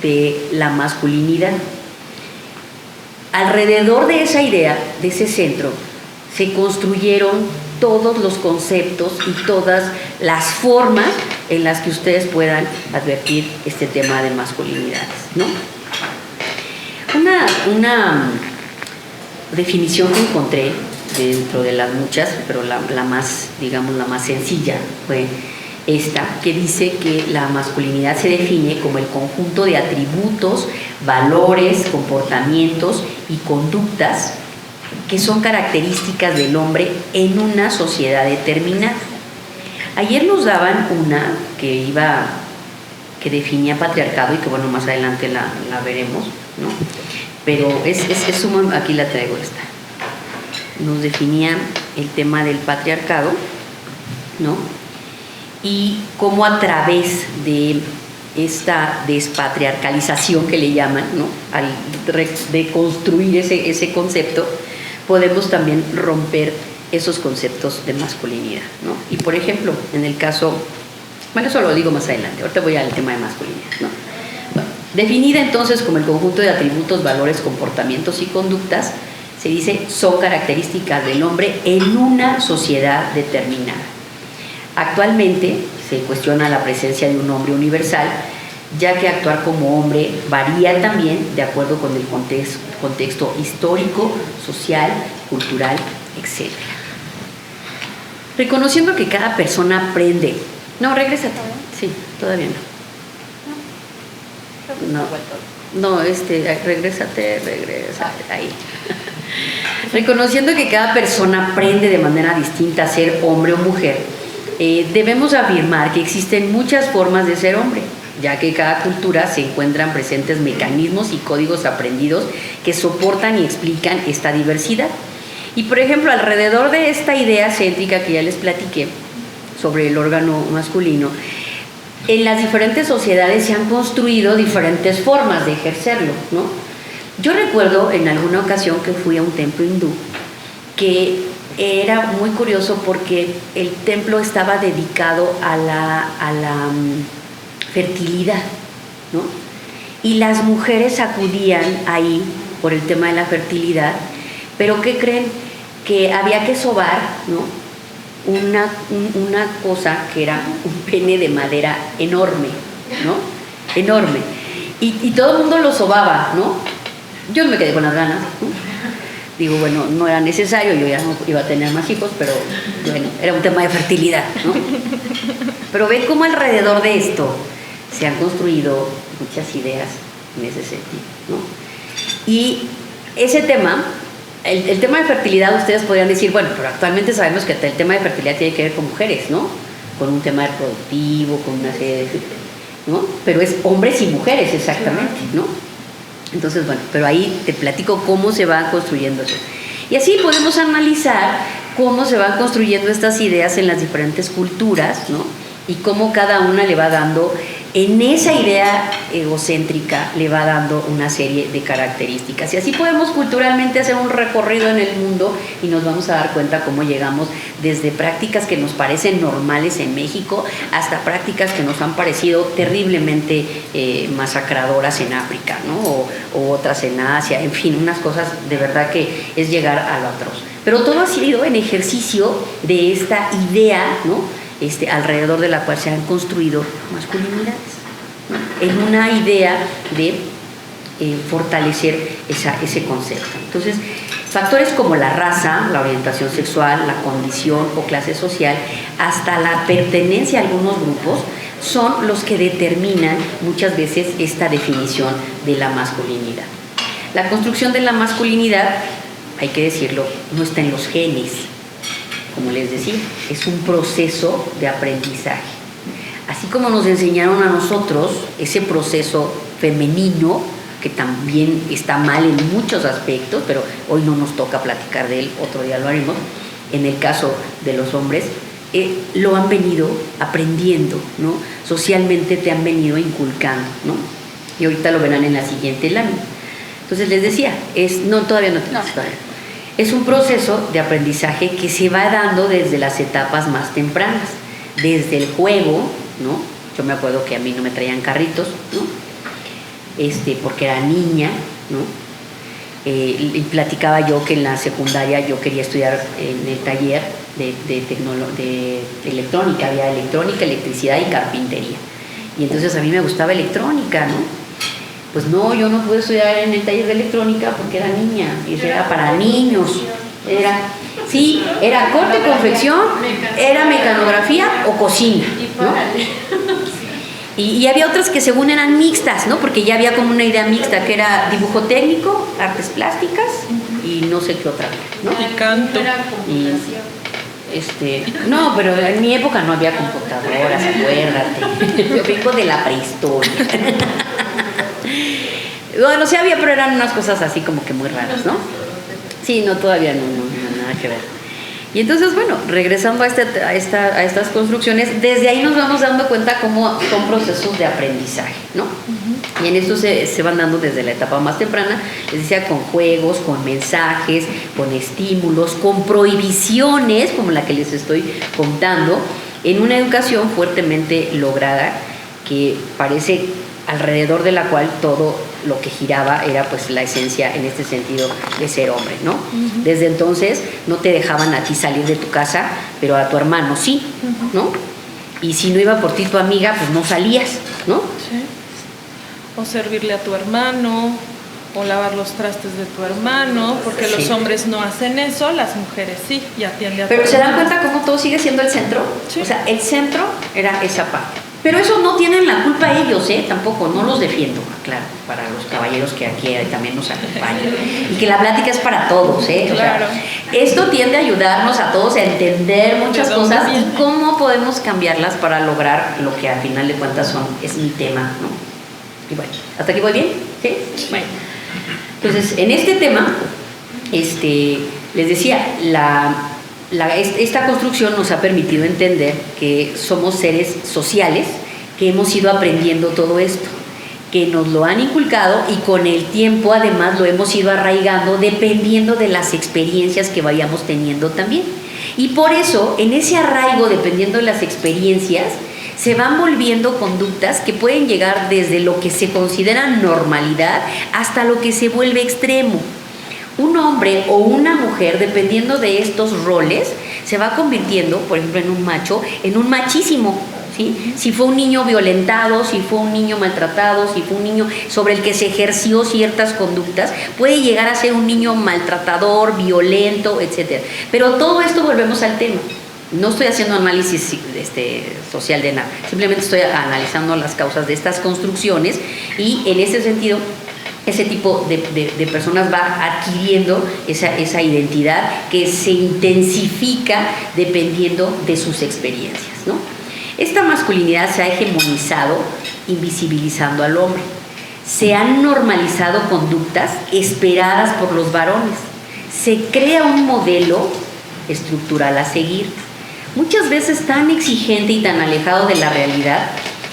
de la masculinidad. Alrededor de esa idea, de ese centro, se construyeron todos los conceptos y todas las formas en las que ustedes puedan advertir este tema de masculinidades, ¿no? Una definición que encontré dentro de las muchas, pero la más, digamos, la más sencilla fue esta, que dice que la masculinidad se define como el conjunto de atributos, valores, comportamientos y conductas que son características del hombre en una sociedad determinada. Ayer nos daban una que definía patriarcado y que, bueno, más adelante la veremos, ¿no? Pero aquí la traigo esta. Nos definía el tema del patriarcado, ¿no? Y cómo a través de esta despatriarcalización que le llaman, ¿no?, al deconstruir ese concepto, podemos también romper esos conceptos de masculinidad, ¿no? Y por ejemplo, en el caso, bueno, eso lo digo más adelante, ahorita voy al tema de masculinidad, ¿no? Bueno, Definida entonces como el conjunto de atributos, valores, comportamientos y conductas, se dice son características del hombre en una sociedad determinada. Actualmente se cuestiona la presencia de un hombre universal, ya que actuar como hombre varía también de acuerdo con el contexto histórico, social, cultural, etc. Reconociendo que cada persona aprende. No, regrésate. Sí, todavía no. Regrésate, ahí. Reconociendo que cada persona aprende de manera distinta a ser hombre o mujer, debemos afirmar que existen muchas formas de ser hombre, ya que en cada cultura se encuentran presentes mecanismos y códigos aprendidos que soportan y explican esta diversidad. Y por ejemplo, alrededor de esta idea céntrica que ya les platiqué sobre el órgano masculino, en las diferentes sociedades se han construido diferentes formas de ejercerlo, ¿no? Yo recuerdo en alguna ocasión que fui a un templo hindú que era muy curioso porque el templo estaba dedicado a la fertilidad, ¿no? Y las mujeres acudían ahí por el tema de la fertilidad, pero ¿qué creen? Que había que sobar, ¿no? Una cosa que era un pene de madera enorme, ¿no? Enorme. Y todo el mundo lo sobaba, ¿no? Yo no me quedé con las ganas, ¿no? Digo, bueno, no era necesario, yo ya no iba a tener más hijos, pero bueno, era un tema de fertilidad, ¿no? Pero ven cómo alrededor de esto se han construido muchas ideas en ese sentido, ¿no? Y ese tema, el tema de fertilidad, ustedes podrían decir, bueno, pero actualmente sabemos que el tema de fertilidad tiene que ver con mujeres, ¿no? Con un tema reproductivo, con una serie de... ¿no? Pero es hombres y mujeres exactamente, ¿no? Entonces, bueno, pero ahí te platico cómo se va construyendo eso. Y así podemos analizar cómo se van construyendo estas ideas en las diferentes culturas, ¿no? Y cómo cada una le va dando, en esa idea egocéntrica, le va dando una serie de características. Y así podemos culturalmente hacer un recorrido en el mundo y nos vamos a dar cuenta cómo llegamos desde prácticas que nos parecen normales en México hasta prácticas que nos han parecido terriblemente masacradoras en África, ¿no? O otras en Asia, en fin, unas cosas de verdad que es llegar a lo atroz. Pero todo ha sido en ejercicio de esta idea, ¿no? Alrededor de la cual se han construido masculinidades, ¿no? En una idea de fortalecer ese concepto. Entonces, factores como la raza, la orientación sexual, la condición o clase social, hasta la pertenencia a algunos grupos, son los que determinan muchas veces esta definición de la masculinidad. La construcción de la masculinidad, hay que decirlo, no está en los genes. Como les decía, es un proceso de aprendizaje. Así como nos enseñaron a nosotros ese proceso femenino, que también está mal en muchos aspectos, pero hoy no nos toca platicar de él, otro día lo haremos. En el caso de los hombres, lo han venido aprendiendo, ¿no? Socialmente te han venido inculcando, ¿no? Y ahorita lo verán en la siguiente lámina. Entonces les decía, todavía no tenemos. Es un proceso de aprendizaje que se va dando desde las etapas más tempranas, desde el juego, ¿no? Yo me acuerdo que a mí no me traían carritos, ¿no? Porque era niña, ¿no? Y platicaba yo que en la secundaria yo quería estudiar en el taller de electrónica, había electrónica, electricidad y carpintería. Y entonces a mí me gustaba electrónica, ¿no? Pues no, yo no pude estudiar en el taller de electrónica porque era niña, y eso era para niños. Era corte, confección, era mecanografía o cocina, ¿no? Y había otras que según eran mixtas, ¿no? Porque ya había como una idea mixta que era dibujo técnico, artes plásticas y no sé qué otra, ¿no? Y canto. No, pero en mi época no había computadoras, acuérdate. Yo vengo de la prehistoria. Bueno, sí había, pero eran unas cosas así como que muy raras, ¿no? Sí, no, todavía no, nada que ver. Y entonces, bueno, regresando a estas construcciones, desde ahí nos vamos dando cuenta cómo son procesos de aprendizaje, ¿no? Uh-huh. Y en esto se van dando desde la etapa más temprana, les decía, con juegos, con mensajes, con estímulos, con prohibiciones, como la que les estoy contando, en una educación fuertemente lograda que parece alrededor de la cual todo lo que giraba era pues la esencia en este sentido de ser hombre, ¿no? Uh-huh. Desde entonces no te dejaban a ti salir de tu casa, pero a tu hermano sí, ¿no? Y si no iba por ti tu amiga, pues no salías, ¿no? Sí. O servirle a tu hermano, o lavar los trastes de tu hermano, porque los hombres no hacen eso, las mujeres sí, y atiende a tu Pero ¿se dan cuenta cómo todo sigue siendo el centro? Sí. O sea, el centro era esa parte. Pero eso no tienen la culpa ellos, tampoco, no los defiendo, claro, para los caballeros que aquí también nos acompañan. Y que la plática es para todos, Claro. O sea, esto tiende a ayudarnos a todos a entender muchas cosas y cómo podemos cambiarlas para lograr lo que al final de cuentas es mi tema, ¿no? Y bueno, ¿hasta aquí voy bien? ¿Sí? Bueno. Entonces, en este tema, les decía, esta construcción nos ha permitido entender que somos seres sociales, que hemos ido aprendiendo todo esto, que nos lo han inculcado y con el tiempo además lo hemos ido arraigando dependiendo de las experiencias que vayamos teniendo también. Y por eso, en ese arraigo, dependiendo de las experiencias, se van volviendo conductas que pueden llegar desde lo que se considera normalidad hasta lo que se vuelve extremo. Un hombre o una mujer, dependiendo de estos roles, se va convirtiendo, por ejemplo, en un macho, en un machísimo, ¿sí? Si fue un niño violentado, si fue un niño maltratado, si fue un niño sobre el que se ejerció ciertas conductas, puede llegar a ser un niño maltratador, violento, etc. Pero todo esto volvemos al tema. No estoy haciendo análisis social de nada, simplemente estoy analizando las causas de estas construcciones y en ese sentido ese tipo de personas va adquiriendo esa identidad que se intensifica dependiendo de sus experiencias, ¿no? Esta masculinidad se ha hegemonizado invisibilizando al hombre. Se han normalizado conductas esperadas por los varones. Se crea un modelo estructural a seguir, muchas veces tan exigente y tan alejado de la realidad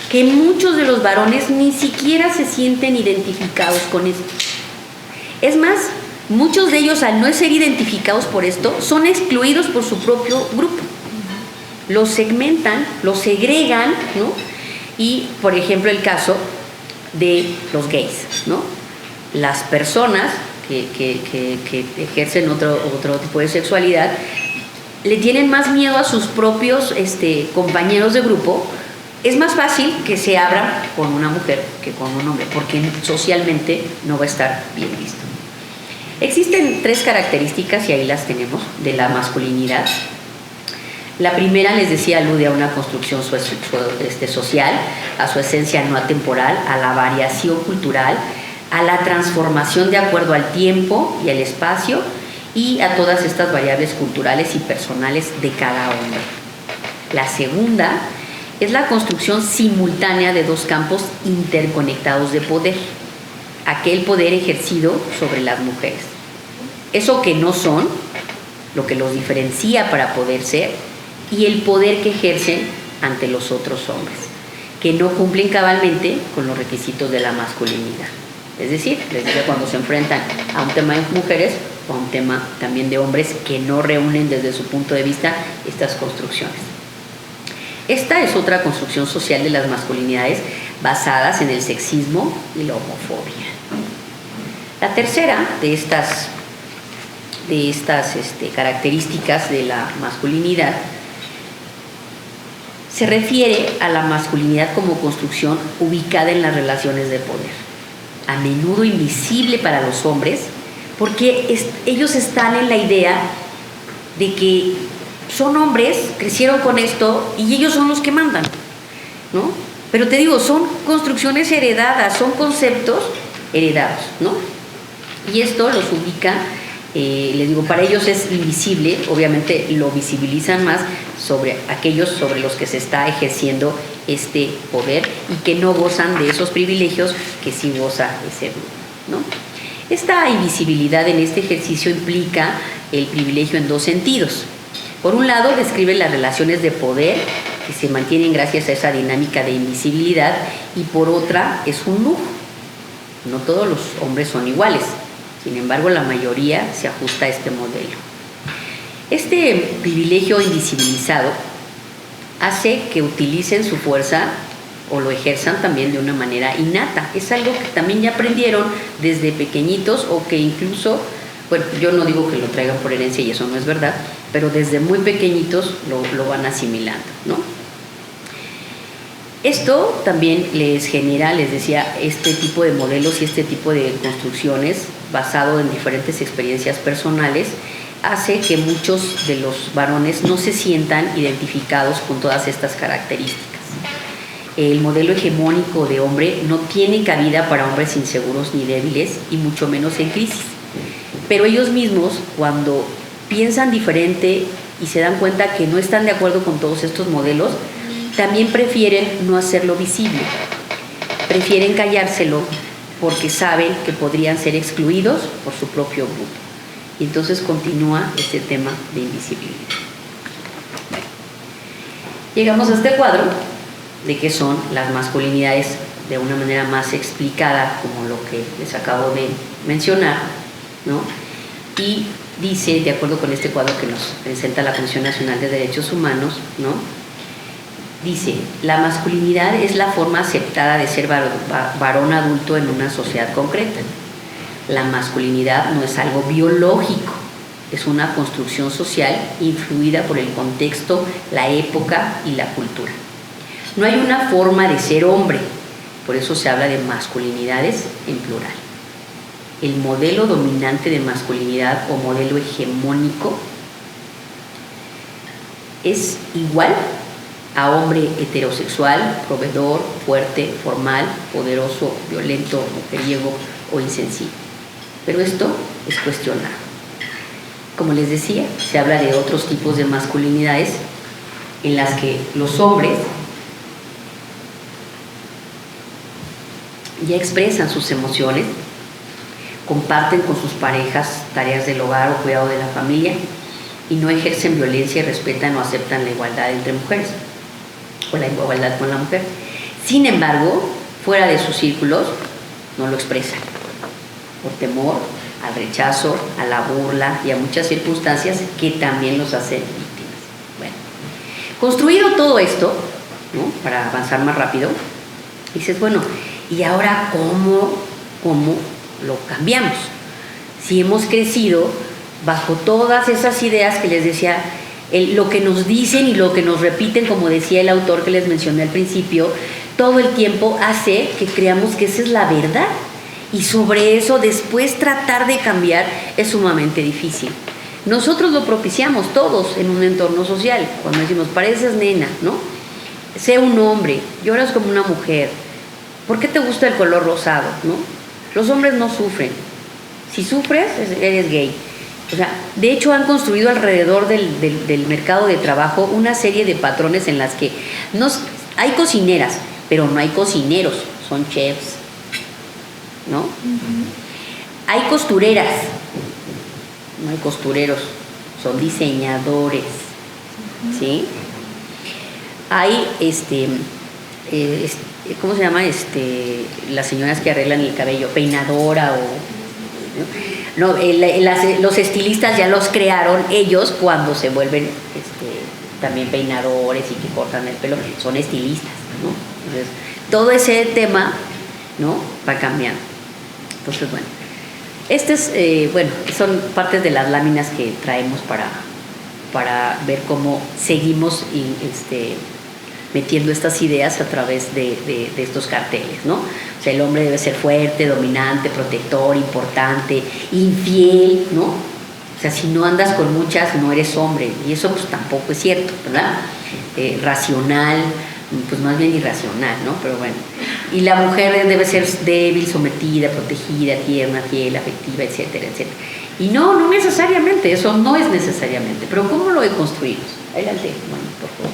que muchos de los varones ni siquiera se sienten identificados con esto. Es más, muchos de ellos, al no ser identificados por esto, son excluidos por su propio grupo. Los segmentan, los segregan, ¿no? Y, por ejemplo, el caso de los gays, ¿no? Las personas que ejercen otro tipo de sexualidad le tienen más miedo a sus propios compañeros de grupo. Es más fácil que se abran con una mujer que con un hombre, porque socialmente no va a estar bien visto. Existen 3 características, y ahí las tenemos, de la masculinidad. La primera, les decía, alude a una construcción social, a su esencia no atemporal, a la variación cultural, a la transformación de acuerdo al tiempo y al espacio, y a todas estas variables culturales y personales de cada hombre. La segunda es la construcción simultánea de 2 campos interconectados de poder. Aquel poder ejercido sobre las mujeres. Eso que no son, lo que los diferencia para poder ser, y el poder que ejercen ante los otros hombres, que no cumplen cabalmente con los requisitos de la masculinidad. Es decir, les decía, cuando se enfrentan a un tema de mujeres o a un tema también de hombres que no reúnen desde su punto de vista estas construcciones. Esta es otra construcción social de las masculinidades basadas en el sexismo y la homofobia. La tercera de estas características de la masculinidad se refiere a la masculinidad como construcción ubicada en las relaciones de poder, a menudo invisible para los hombres, porque ellos están en la idea de que son hombres, crecieron con esto y ellos son los que mandan, ¿no? Pero te digo, son construcciones heredadas, son conceptos heredados, ¿no? Y esto los ubica, les digo, para ellos es invisible, obviamente lo visibilizan más sobre aquellos sobre los que se está ejerciendo este poder y que no gozan de esos privilegios que sí goza ese grupo, ¿no? Esta invisibilidad en este ejercicio implica el privilegio en 2 sentidos. Por un lado, describe las relaciones de poder que se mantienen gracias a esa dinámica de invisibilidad, y por otra, es un lujo. No todos los hombres son iguales, sin embargo, la mayoría se ajusta a este modelo. Este privilegio invisibilizado hace que utilicen su fuerza o lo ejerzan también de una manera innata. Es algo que también ya aprendieron desde pequeñitos o que incluso, bueno, yo no digo que lo traigan por herencia y eso no es verdad, pero desde muy pequeñitos lo van asimilando, ¿no? Esto también les genera, les decía, este tipo de modelos y este tipo de construcciones basado en diferentes experiencias personales hace que muchos de los varones no se sientan identificados con todas estas características. El modelo hegemónico de hombre no tiene cabida para hombres inseguros ni débiles y mucho menos en crisis. Pero ellos mismos, cuando piensan diferente y se dan cuenta que no están de acuerdo con todos estos modelos, también prefieren no hacerlo visible, prefieren callárselo porque saben que podrían ser excluidos por su propio grupo. Y entonces continúa este tema de invisibilidad. Bueno, llegamos a este cuadro de qué son las masculinidades de una manera más explicada, como lo que les acabo de mencionar, ¿no? Y dice, de acuerdo con este cuadro que nos presenta la Comisión Nacional de Derechos Humanos, ¿no? Dice, la masculinidad es la forma aceptada de ser varón adulto en una sociedad concreta. La masculinidad no es algo biológico, es una construcción social influida por el contexto, la época y la cultura. No hay una forma de ser hombre, por eso se habla de masculinidades en plural. El modelo dominante de masculinidad o modelo hegemónico es igual a hombre heterosexual, proveedor, fuerte, formal, poderoso, violento, mujeriego o insensible. Pero esto es cuestionado. Como les decía, se habla de otros tipos de masculinidades en las que los hombres ya expresan sus emociones, comparten con sus parejas tareas del hogar o cuidado de la familia y no ejercen violencia y respetan o aceptan la igualdad entre mujeres o la igualdad con la mujer. Sin embargo, fuera de sus círculos no lo expresan por temor al rechazo, a la burla y a muchas circunstancias que también los hacen víctimas. Bueno, construido todo esto, ¿no?, para avanzar más rápido, dices, bueno, ¿y ahora cómo lo cambiamos? Si hemos crecido bajo todas esas ideas que les decía, lo que nos dicen y lo que nos repiten, como decía el autor que les mencioné al principio, todo el tiempo hace que creamos que esa es la verdad. Y sobre eso después tratar de cambiar es sumamente difícil. Nosotros lo propiciamos todos en un entorno social, cuando decimos, pareces nena, ¿no? Sé un hombre, lloras como una mujer. ¿Por qué te gusta el color rosado, no? Los hombres no sufren. Si sufres, eres gay. O sea, de hecho han construido alrededor del mercado de trabajo una serie de patrones en las que hay cocineras, pero no hay cocineros, son chefs, ¿no? Uh-huh. Hay costureras, no hay costureros, son diseñadores, uh-huh. ¿Sí? Hay ¿cómo se llama? Las señoras que arreglan el cabello, peinadora o no, los estilistas ya los crearon ellos cuando se vuelven también peinadores y que cortan el pelo, son estilistas, ¿no? Entonces, todo ese tema, ¿no?, va cambiando. Entonces, bueno, son partes de las láminas que traemos para ver cómo seguimos metiendo estas ideas a través de estos carteles, ¿no? O sea, el hombre debe ser fuerte, dominante, protector, importante, infiel, ¿no? O sea, si no andas con muchas, no eres hombre. Y eso pues tampoco es cierto, ¿verdad? Racional, pues más bien irracional, ¿no? Pero bueno. Y la mujer debe ser débil, sometida, protegida, tierna, fiel, afectiva, etcétera, etcétera. Y no necesariamente, eso no es necesariamente. Pero ¿cómo lo construimos? Adelante, bueno, por favor.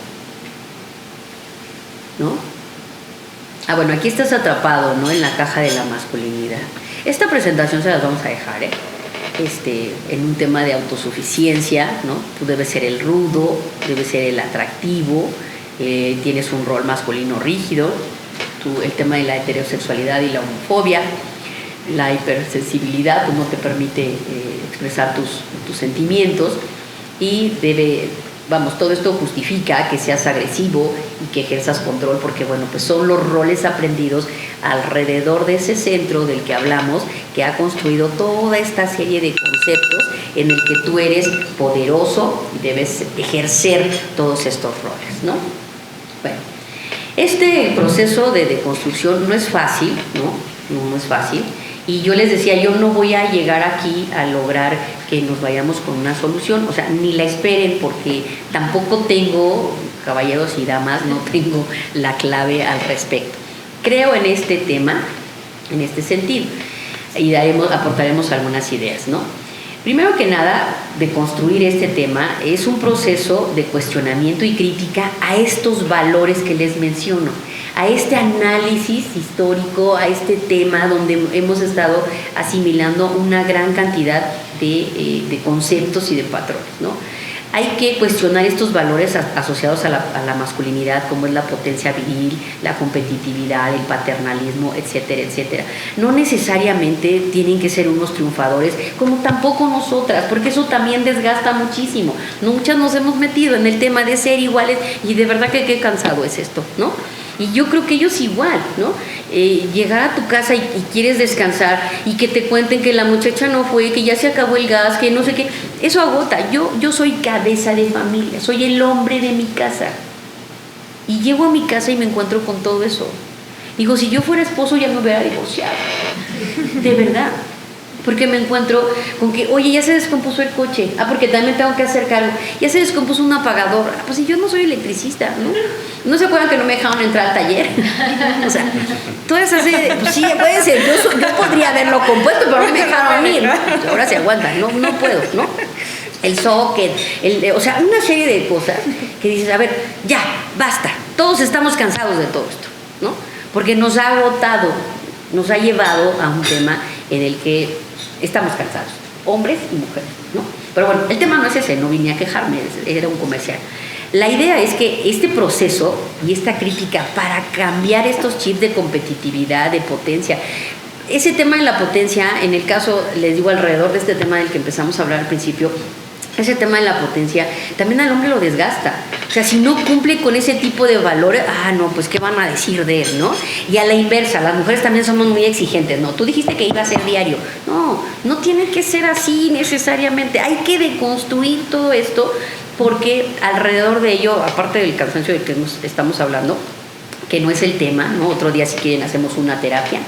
¿No? Bueno, aquí estás atrapado, ¿no?, en la caja de la masculinidad. Esta presentación se las vamos a dejar, en un tema de autosuficiencia, ¿no? Tú debes ser el rudo, debes ser el atractivo, tienes un rol masculino rígido, el tema de la heterosexualidad y la homofobia, la hipersensibilidad, pues no te permite expresar tus sentimientos y todo esto justifica que seas agresivo y que ejerzas control, porque bueno, pues son los roles aprendidos alrededor de ese centro del que hablamos, que ha construido toda esta serie de conceptos en el que tú eres poderoso y debes ejercer todos estos roles, ¿no? Bueno, este proceso de deconstrucción no es fácil, ¿no? No es fácil. Y yo les decía, yo no voy a llegar aquí a lograr que nos vayamos con una solución, o sea, ni la esperen, porque tampoco tengo, caballeros y damas, no tengo la clave al respecto. Creo en este tema, en este sentido, y aportaremos algunas ideas, ¿no? Primero que nada, de construir este tema es un proceso de cuestionamiento y crítica a estos valores que les menciono, a este análisis histórico, a este tema donde hemos estado asimilando una gran cantidad de conceptos y de patrones, ¿no? Hay que cuestionar estos valores asociados a la masculinidad, como es la potencia viril, la competitividad, el paternalismo, etcétera, etcétera. No necesariamente tienen que ser unos triunfadores, como tampoco nosotras, porque eso también desgasta muchísimo. Muchas nos hemos metido en el tema de ser iguales y de verdad que qué cansado es esto, ¿no? Y yo creo que ellos igual, ¿no? Llegar a tu casa y quieres descansar y que te cuenten que la muchacha no fue, que ya se acabó el gas, que no sé qué, eso agota. Yo soy cabeza de familia, soy el hombre de mi casa. Y llego a mi casa y me encuentro con todo eso. Digo, si yo fuera esposo ya me hubiera divorciado. De verdad. Porque me encuentro con que, oye, ya se descompuso el coche. Porque también tengo que hacer cargo. Ya se descompuso un apagador. Pues si yo no soy electricista, ¿no? ¿No se acuerdan que no me dejaron entrar al taller? O sea, todas esas, pues sí, puede ser. Yo podría haberlo compuesto, pero no me dejaron ir. Ahora se aguantan, no puedo, ¿no? El socket, o sea, una serie de cosas que dices, a ver, ya, basta. Todos estamos cansados de todo esto, ¿no? Porque nos ha agotado, nos ha llevado a un tema en el que estamos cansados, hombres y mujeres, ¿no? Pero bueno, el tema no es ese, no vine a quejarme, era un comercial. La idea es que este proceso y esta crítica para cambiar estos chips de competitividad, de potencia, ese tema de la potencia, en el caso, les digo, alrededor de este tema del que empezamos a hablar al principio, ese tema de la potencia también al hombre lo desgasta. O sea, si no cumple con ese tipo de valores, no, pues ¿qué van a decir de él, no? Y a la inversa, las mujeres también somos muy exigentes, ¿no? Tú dijiste que iba a ser diario. No tiene que ser así necesariamente. Hay que deconstruir todo esto porque alrededor de ello, aparte del cansancio del que nos estamos hablando, que no es el tema, ¿no? Otro día si quieren hacemos una terapia.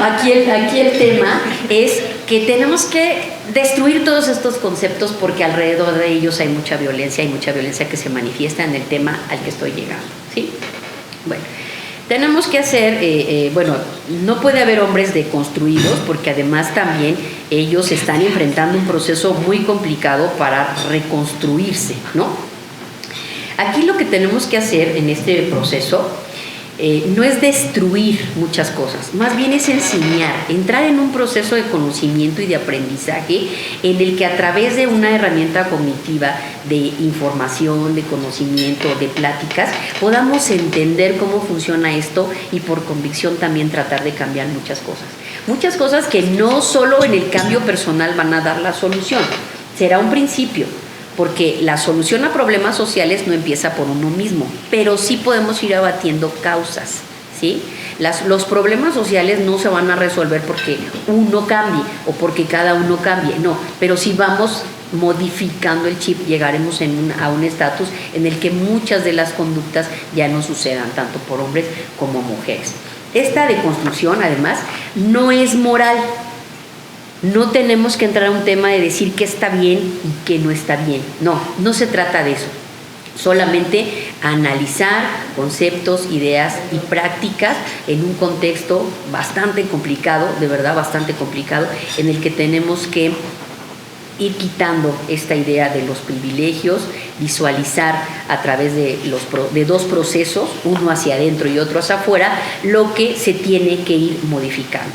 Aquí el tema es que tenemos que destruir todos estos conceptos porque alrededor de ellos hay mucha violencia que se manifiesta en el tema al que estoy llegando, ¿sí? Bueno, tenemos que hacer, no puede haber hombres deconstruidos porque además también ellos están enfrentando un proceso muy complicado para reconstruirse, ¿no? Aquí lo que tenemos que hacer en este proceso no es destruir muchas cosas, más bien es enseñar, entrar en un proceso de conocimiento y de aprendizaje en el que a través de una herramienta cognitiva de información, de conocimiento, de pláticas, podamos entender cómo funciona esto y por convicción también tratar de cambiar muchas cosas. Muchas cosas que no solo en el cambio personal van a dar la solución, será un principio. Porque la solución a problemas sociales no empieza por uno mismo, pero sí podemos ir abatiendo causas, ¿sí? Los problemas sociales no se van a resolver porque uno cambie o porque cada uno cambie, no, pero si vamos modificando el chip llegaremos a un estatus en el que muchas de las conductas ya no sucedan, tanto por hombres como mujeres. Esta deconstrucción, además, no es moral. No tenemos que entrar a un tema de decir qué está bien y qué no está bien. No se trata de eso. Solamente analizar conceptos, ideas y prácticas en un contexto bastante complicado, de verdad bastante complicado, en el que tenemos que ir quitando esta idea de los privilegios, visualizar a través de dos procesos, uno hacia adentro y otro hacia afuera, lo que se tiene que ir modificando.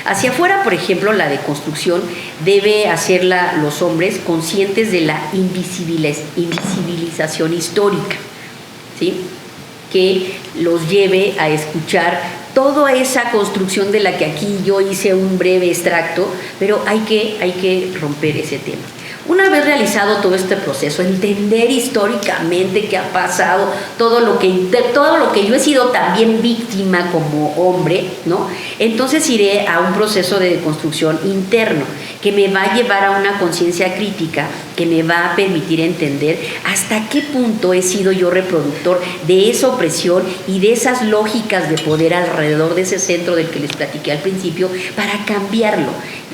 Hacia afuera, por ejemplo, la deconstrucción debe hacerla los hombres conscientes de la invisibilización histórica, ¿sí? Que los lleve a escuchar toda esa construcción de la que aquí yo hice un breve extracto, pero hay que romper ese tema. Una vez realizado todo este proceso, entender históricamente qué ha pasado, todo lo que yo he sido también víctima como hombre, ¿no? Entonces iré a un proceso de deconstrucción interno que me va a llevar a una conciencia crítica, que me va a permitir entender hasta qué punto he sido yo reproductor de esa opresión y de esas lógicas de poder alrededor de ese centro del que les platiqué al principio, para cambiarlo.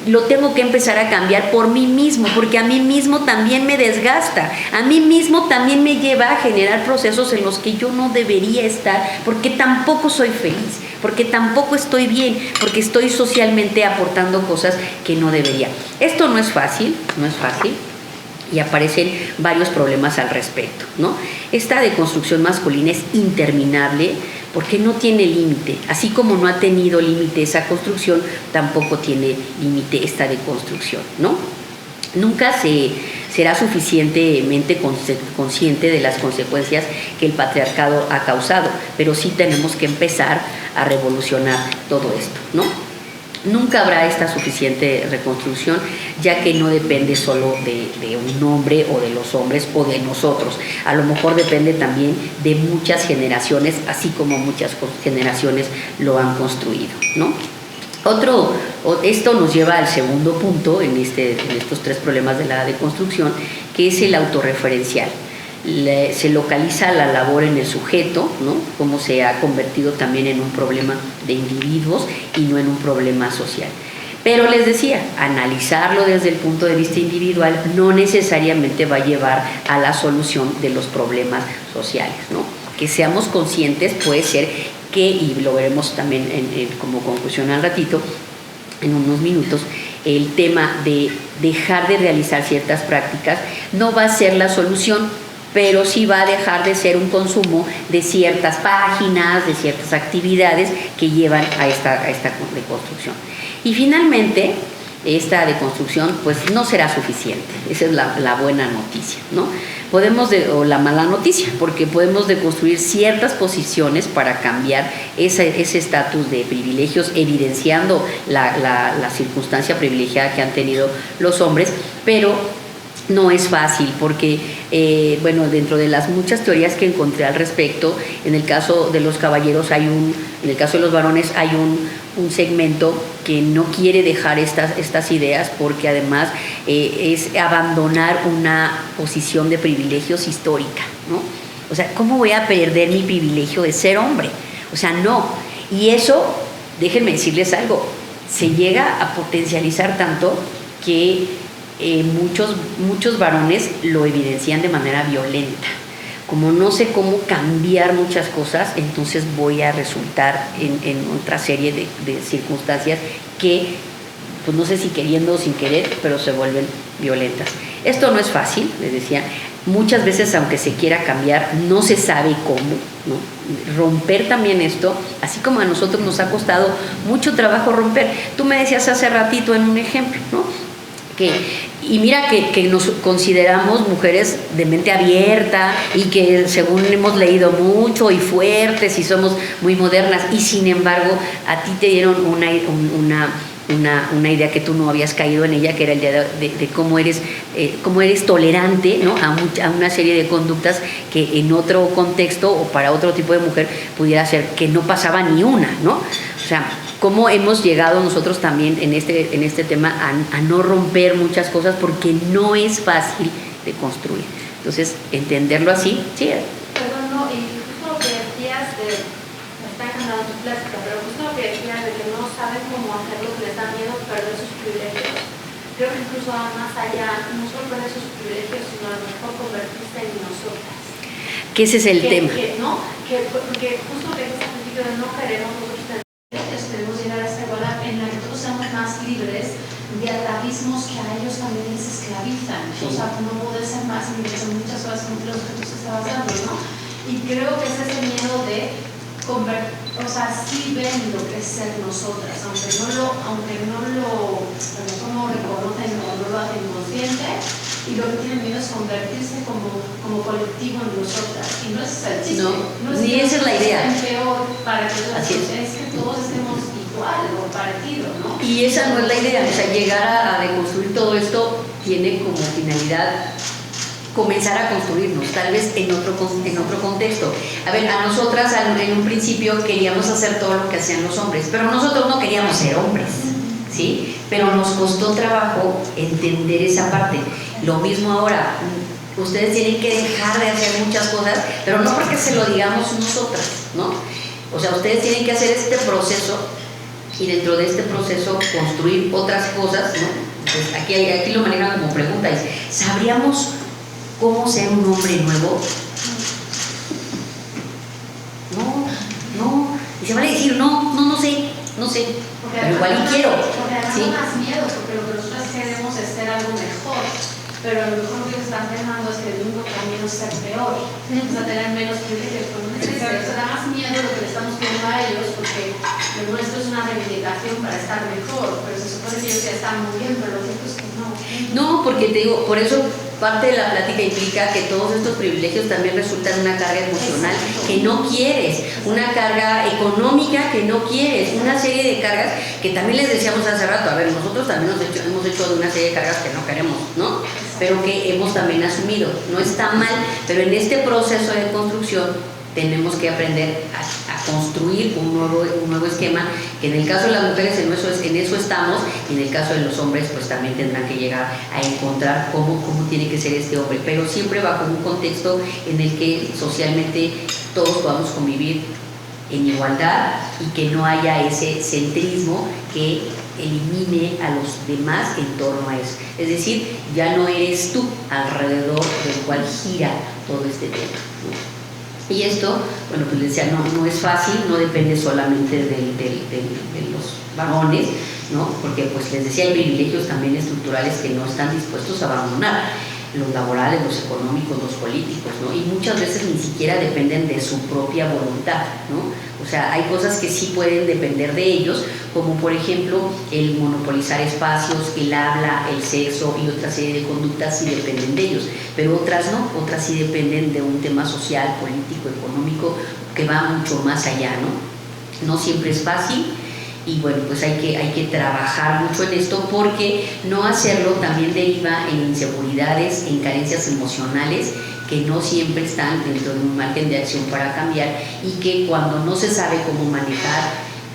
Lo tengo que empezar a cambiar por mí mismo, porque a mí mismo también me desgasta, a mí mismo también me lleva a generar procesos en los que yo no debería estar, porque tampoco soy feliz, porque tampoco estoy bien, porque estoy socialmente aportando cosas que no debería. Esto no es fácil, y aparecen varios problemas al respecto, ¿no? Esta deconstrucción masculina es interminable porque no tiene límite. Así como no ha tenido límite esa construcción, tampoco tiene límite esta deconstrucción, ¿no? Nunca será suficientemente consciente de las consecuencias que el patriarcado ha causado, pero sí tenemos que empezar a revolucionar todo esto, ¿no? Nunca habrá esta suficiente reconstrucción, ya que no depende solo de un hombre o de los hombres o de nosotros. A lo mejor depende también de muchas generaciones, así como muchas generaciones lo han construido, ¿no? Esto nos lleva al segundo punto en estos tres problemas de la deconstrucción, que es el autorreferencial. Se localiza la labor en el sujeto, ¿no? Cómo se ha convertido también en un problema de individuos y no en un problema social. Pero les decía, analizarlo desde el punto de vista individual no necesariamente va a llevar a la solución de los problemas sociales, ¿no? Que seamos conscientes puede ser que, y lo veremos también como conclusión al ratito, en unos minutos, el tema de dejar de realizar ciertas prácticas no va a ser la solución, pero sí va a dejar de ser un consumo de ciertas páginas, de ciertas actividades que llevan a esta deconstrucción. Y finalmente, esta deconstrucción pues no será suficiente. Esa es la buena noticia, ¿no? O la mala noticia, porque podemos deconstruir ciertas posiciones para cambiar ese estatus de privilegios, evidenciando la circunstancia privilegiada que han tenido los hombres, pero no es fácil porque, dentro de las muchas teorías que encontré al respecto, en el caso de los caballeros en el caso de los varones hay un segmento que no quiere dejar estas ideas, porque además es abandonar una posición de privilegios histórica, ¿no? O sea, ¿cómo voy a perder mi privilegio de ser hombre? O sea, no. Y eso, déjenme decirles algo, se llega a potencializar tanto que muchos varones lo evidencian de manera violenta. Como no sé cómo cambiar muchas cosas, entonces voy a resultar en otra serie de circunstancias que, pues no sé si queriendo o sin querer, pero se vuelven violentas. Esto no es fácil, les decía. Muchas veces, aunque se quiera cambiar, no se sabe cómo, ¿no? Romper también esto, así como a nosotros nos ha costado mucho trabajo romper. Tú me decías hace ratito en un ejemplo, ¿no? Y mira que nos consideramos mujeres de mente abierta y que según hemos leído mucho y fuertes y somos muy modernas, y sin embargo a ti te dieron una idea que tú no habías caído en ella, que era el de cómo eres tolerante, ¿no? a una serie de conductas que en otro contexto o para otro tipo de mujer pudiera ser que no pasaba ni una, ¿no? O sea, cómo hemos llegado nosotros también en este tema a no romper muchas cosas, porque no es fácil de construir. Entonces, entenderlo así, sí. Perdón, no, y justo lo que decías me está encantando tu plática, pero justo lo que decías de que no saben cómo hacerlo, que les da miedo perder sus privilegios. Creo que incluso va más allá, no solo perder sus privilegios, sino a lo mejor convertirse en nosotras. Que ese es el tema. Porque justo lo que dices al principio de no queremos nosotros tener, queremos llegar a esta igualdad en la que todos seamos más libres de atavismos que a ellos también les esclavizan. Sí. O sea, no poder ser más libres en muchas cosas como los que tú estabas dando, ¿no? Y creo que es ese miedo de o sea, sí ven lo que es ser nosotras, aunque no lo reconocen o no lo hacen consciente, y lo que tienen miedo es convertirse como colectivo en nosotras. Y no es el chiste. No es ni esa es la idea. Peor para que todos, es que todos estemos igual o parecido, ¿no? Y esa no es la idea, o sea, llegar a deconstruir todo esto tiene como finalidad comenzar a construirnos, tal vez en otro contexto. A ver, a nosotras en un principio queríamos hacer todo lo que hacían los hombres, pero nosotros no queríamos ser hombres, ¿sí? Pero nos costó trabajo entender esa parte. Lo mismo ahora, ustedes tienen que dejar de hacer muchas cosas, pero no porque se lo digamos nosotras, ¿no? O sea, ustedes tienen que hacer este proceso y dentro de este proceso construir otras cosas, ¿no? Pues aquí lo manejan como pregunta, ¿sabríamos cómo ser un hombre nuevo? No. Y se vale decir, no sé, Porque pero igual y quiero. Porque además ¿sí? da más miedo, porque lo que nosotros queremos es ser algo mejor, pero a lo mejor lo que están pensando es que el único camino es ser peor, o sea, tener menos privilegios, pero no es eso, o sea, da más miedo lo que le estamos pidiendo a ellos, porque lo nuestro es una reivindicación para estar mejor, pero se supone que ellos ya están muy bien, pero lo cierto es que no. No, porque te digo, por eso parte de la plática implica que todos estos privilegios también resultan una carga emocional que no quieres, una carga económica que no quieres, una serie de cargas que también les decíamos hace rato, a ver, nosotros también hemos hecho una serie de cargas que no queremos, ¿no? Pero que hemos también asumido. No está mal, pero en este proceso de construcción tenemos que aprender a construir un nuevo esquema, que en el caso de las mujeres en eso estamos, y en el caso de los hombres pues también tendrán que llegar a encontrar cómo tiene que ser este hombre, pero siempre bajo un contexto en el que socialmente todos podamos convivir en igualdad y que no haya ese centrismo que elimine a los demás en torno a eso. Es decir, ya no eres tú alrededor del cual gira todo este tema, ¿no? Y esto, bueno, pues les decía, no es fácil, no depende solamente de los varones, ¿no? Porque pues les decía, hay privilegios también estructurales que no están dispuestos a abandonar, los laborales, los económicos, los políticos, ¿no? Y muchas veces ni siquiera dependen de su propia voluntad, ¿no? O sea, hay cosas que sí pueden depender de ellos, como por ejemplo el monopolizar espacios, el habla, el sexo y otra serie de conductas sí dependen de ellos, pero otras no, otras sí dependen de un tema social, político, económico, que va mucho más allá, ¿no? No siempre es fácil. Y bueno, pues hay que trabajar mucho en esto, porque no hacerlo también deriva en inseguridades, en carencias emocionales que no siempre están dentro de un margen de acción para cambiar, y que cuando no se sabe cómo manejar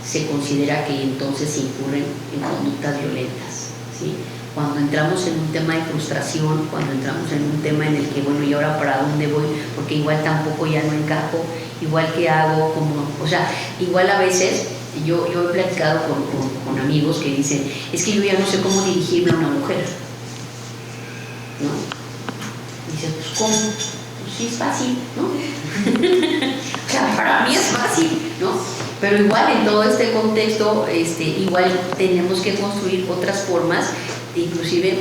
se considera que entonces se incurren en conductas violentas, ¿sí? Cuando entramos en un tema de frustración, cuando entramos en un tema en el que, bueno, ¿y ahora para dónde voy? Porque igual tampoco ya no encajo, igual que hago, o sea, igual a veces yo he platicado con amigos que dicen, es que yo ya no sé cómo dirigirme a una mujer, ¿no? Y dices, pues ¿cómo? Pues sí, es fácil, ¿no? O sea, para mí es fácil, ¿no? Pero igual en todo este contexto, igual tenemos que construir otras formas, inclusive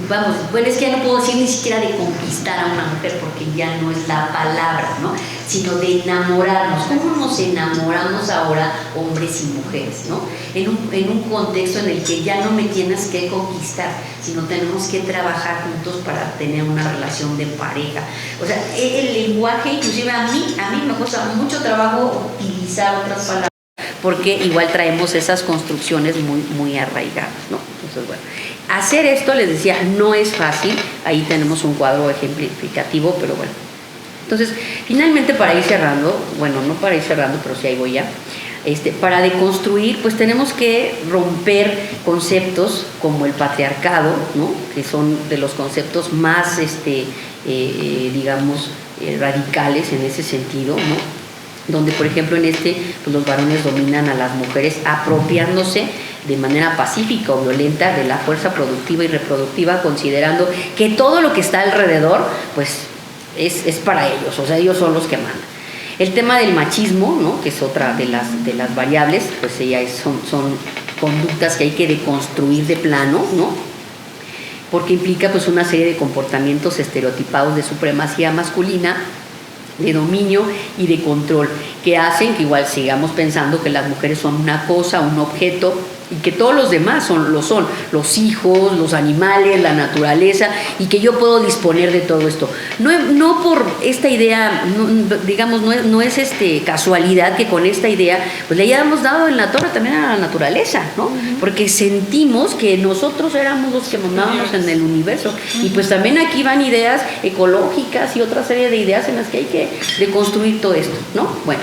vamos, bueno, es que ya no puedo decir ni siquiera de conquistar a una mujer, porque ya no es la palabra, ¿no? Sino de enamorarnos. ¿Cómo nos enamoramos ahora, hombres y mujeres, ¿no? En un contexto en el que ya no me tienes que conquistar, sino tenemos que trabajar juntos para tener una relación de pareja. O sea, el lenguaje, inclusive a mí me cuesta mucho trabajo utilizar otras palabras, porque igual traemos esas construcciones muy arraigadas, ¿no? Entonces, bueno, hacer esto, les decía, no es fácil. Ahí tenemos un cuadro ejemplificativo, pero bueno. Entonces, finalmente, para ir cerrando, bueno, no para ir cerrando, pero sí ahí voy ya, para deconstruir, pues tenemos que romper conceptos como el patriarcado, ¿no? Que son de los conceptos más, digamos, radicales en ese sentido, ¿no? Donde, por ejemplo, pues los varones dominan a las mujeres apropiándose de manera pacífica o violenta de la fuerza productiva y reproductiva, considerando que todo lo que está alrededor, pues, es para ellos, o sea, ellos son los que mandan. El tema del machismo, ¿no? Que es otra de las variables, pues son conductas que hay que deconstruir de plano, ¿no? Porque implica pues una serie de comportamientos estereotipados de supremacía masculina, de dominio y de control, que hacen que igual sigamos pensando que las mujeres son una cosa, un objeto, y que todos los demás lo son, los hijos, los animales, la naturaleza, y que yo puedo disponer de todo esto. No por esta idea, digamos, no es casualidad que con esta idea pues le hayamos dado en la torre también a la naturaleza, ¿no? Porque sentimos que nosotros éramos los que mandábamos en el universo, y pues también aquí van ideas ecológicas y otra serie de ideas en las que hay que deconstruir todo esto, ¿no? Bueno,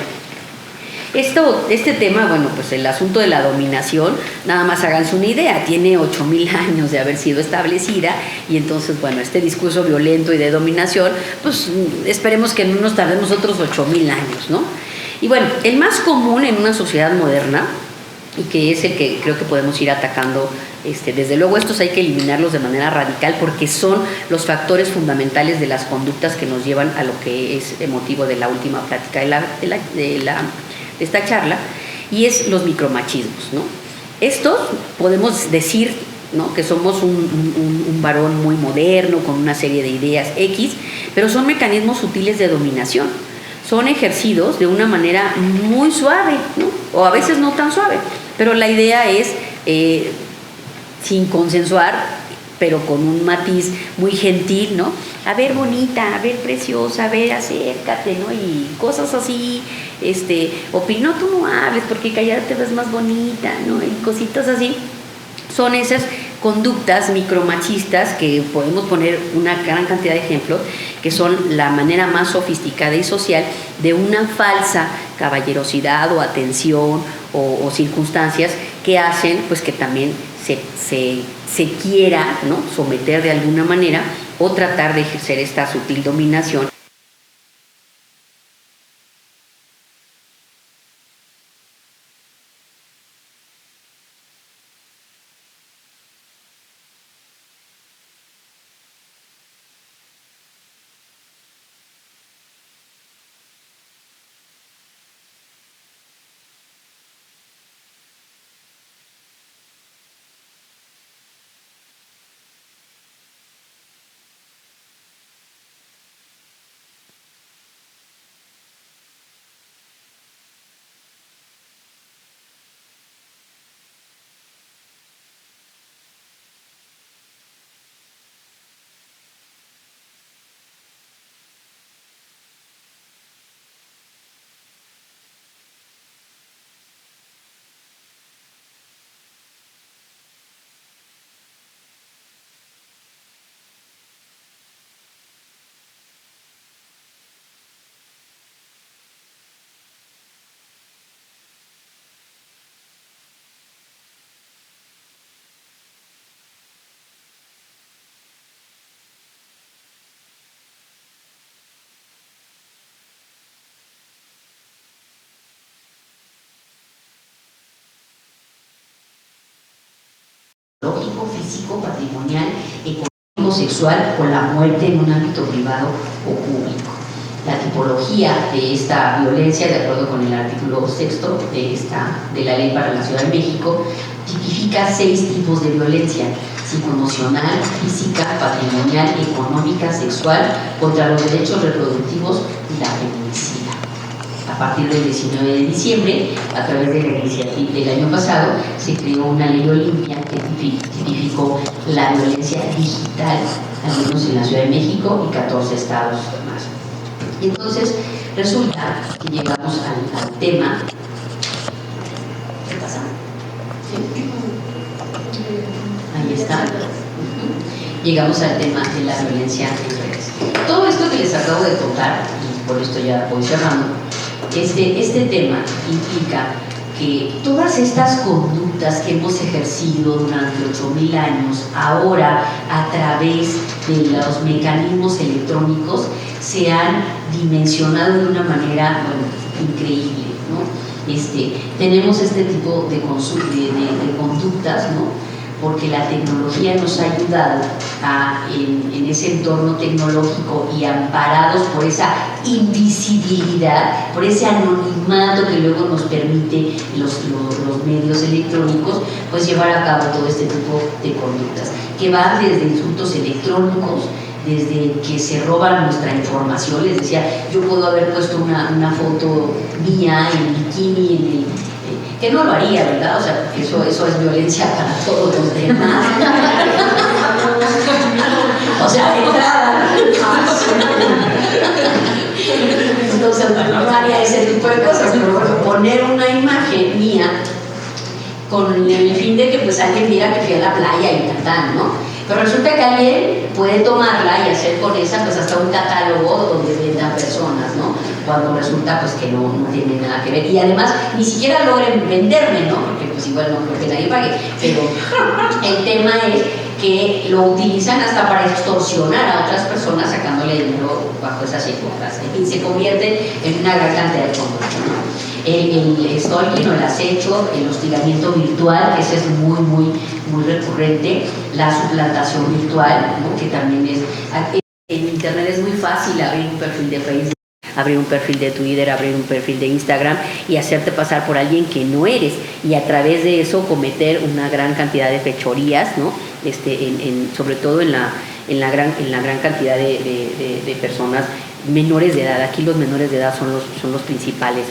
este tema, bueno, pues el asunto de la dominación, nada más háganse una idea, tiene 8,000 años de haber sido establecida, y entonces, bueno, este discurso violento y de dominación, pues esperemos que no nos tardemos otros 8,000 años, ¿no? Y bueno, el más común en una sociedad moderna, y que es el que creo que podemos ir atacando, desde luego estos hay que eliminarlos de manera radical porque son los factores fundamentales de las conductas que nos llevan a lo que es el motivo de la última plática de esta charla, y es los micromachismos, ¿no? Estos podemos decir, ¿no?, que somos un varón muy moderno con una serie de ideas X, pero son mecanismos sutiles de dominación. Son ejercidos de una manera muy suave, ¿no? O a veces no tan suave, pero la idea es sin consensuar, pero con un matiz muy gentil, ¿no? A ver, bonita, a ver, preciosa, a ver, acércate, ¿no? Y cosas así, no, tú no hables porque callada te ves más bonita, ¿no? Y cositas así. Son esas conductas micromachistas que podemos poner una gran cantidad de ejemplos, que son la manera más sofisticada y social de una falsa caballerosidad o atención o circunstancias que hacen pues que también se quiera, ¿no?, someter de alguna manera o tratar de ejercer esta sutil dominación. Físico, patrimonial, económico, sexual o la muerte en un ámbito privado o público. La tipología de esta violencia, de acuerdo con el artículo 6º de la Ley para la Ciudad de México, tipifica 6 tipos de violencia: psicoemocional, física, patrimonial, económica, sexual, contra los derechos reproductivos y la feminicida. A partir del 19 de diciembre, a través de la iniciativa del año pasado, se creó una ley Olimpia que tipificó la violencia digital, al menos en la Ciudad de México y 14 estados más. Y entonces resulta que llegamos al tema. ¿Qué pasa? ¿Sí? Ahí está. Llegamos al tema de la violencia en redes. Todo esto que les acabo de contar, y por esto ya voy cerrando, este tema implica que todas estas conductas que hemos ejercido durante 8,000 años, ahora a través de los mecanismos electrónicos, se han dimensionado de una manera, bueno, increíble, ¿no? Tenemos este tipo de conductas, ¿no?, porque la tecnología nos ha ayudado en ese entorno tecnológico y amparados por esa invisibilidad, por ese anonimato que luego nos permite los medios electrónicos, pues llevar a cabo todo este tipo de conductas, que van desde insultos electrónicos, desde que se roban nuestra información. Les decía, yo puedo haber puesto una foto mía en bikini que no lo haría, ¿verdad? O sea, porque eso es violencia para todos los demás. O sea, de entrada. Entonces, no haría ese tipo de cosas, pero bueno, poner una imagen mía con el fin de que pues alguien diga que fui a la playa y tal, ¿no? Pero resulta que alguien puede tomarla y hacer con esa pues hasta un catálogo donde vendan personas, ¿no? Cuando resulta pues que no tiene nada que ver. Y además ni siquiera logren venderme, ¿no? Porque pues igual no creo que nadie pague. Pero el tema es que lo utilizan hasta para extorsionar a otras personas sacándole dinero bajo esas circunstancias. Y se convierten en una gran cantidad de fondos, ¿no? El stalking o el acecho, el hostigamiento virtual, que ese es muy recurrente, la suplantación virtual, ¿no? Que también es... En internet es muy fácil abrir un perfil de Facebook, abrir un perfil de Twitter, abrir un perfil de Instagram y hacerte pasar por alguien que no eres, y a través de eso cometer una gran cantidad de fechorías, ¿no? Sobre todo en la gran cantidad de personas menores de edad. Aquí los menores de edad son los principales.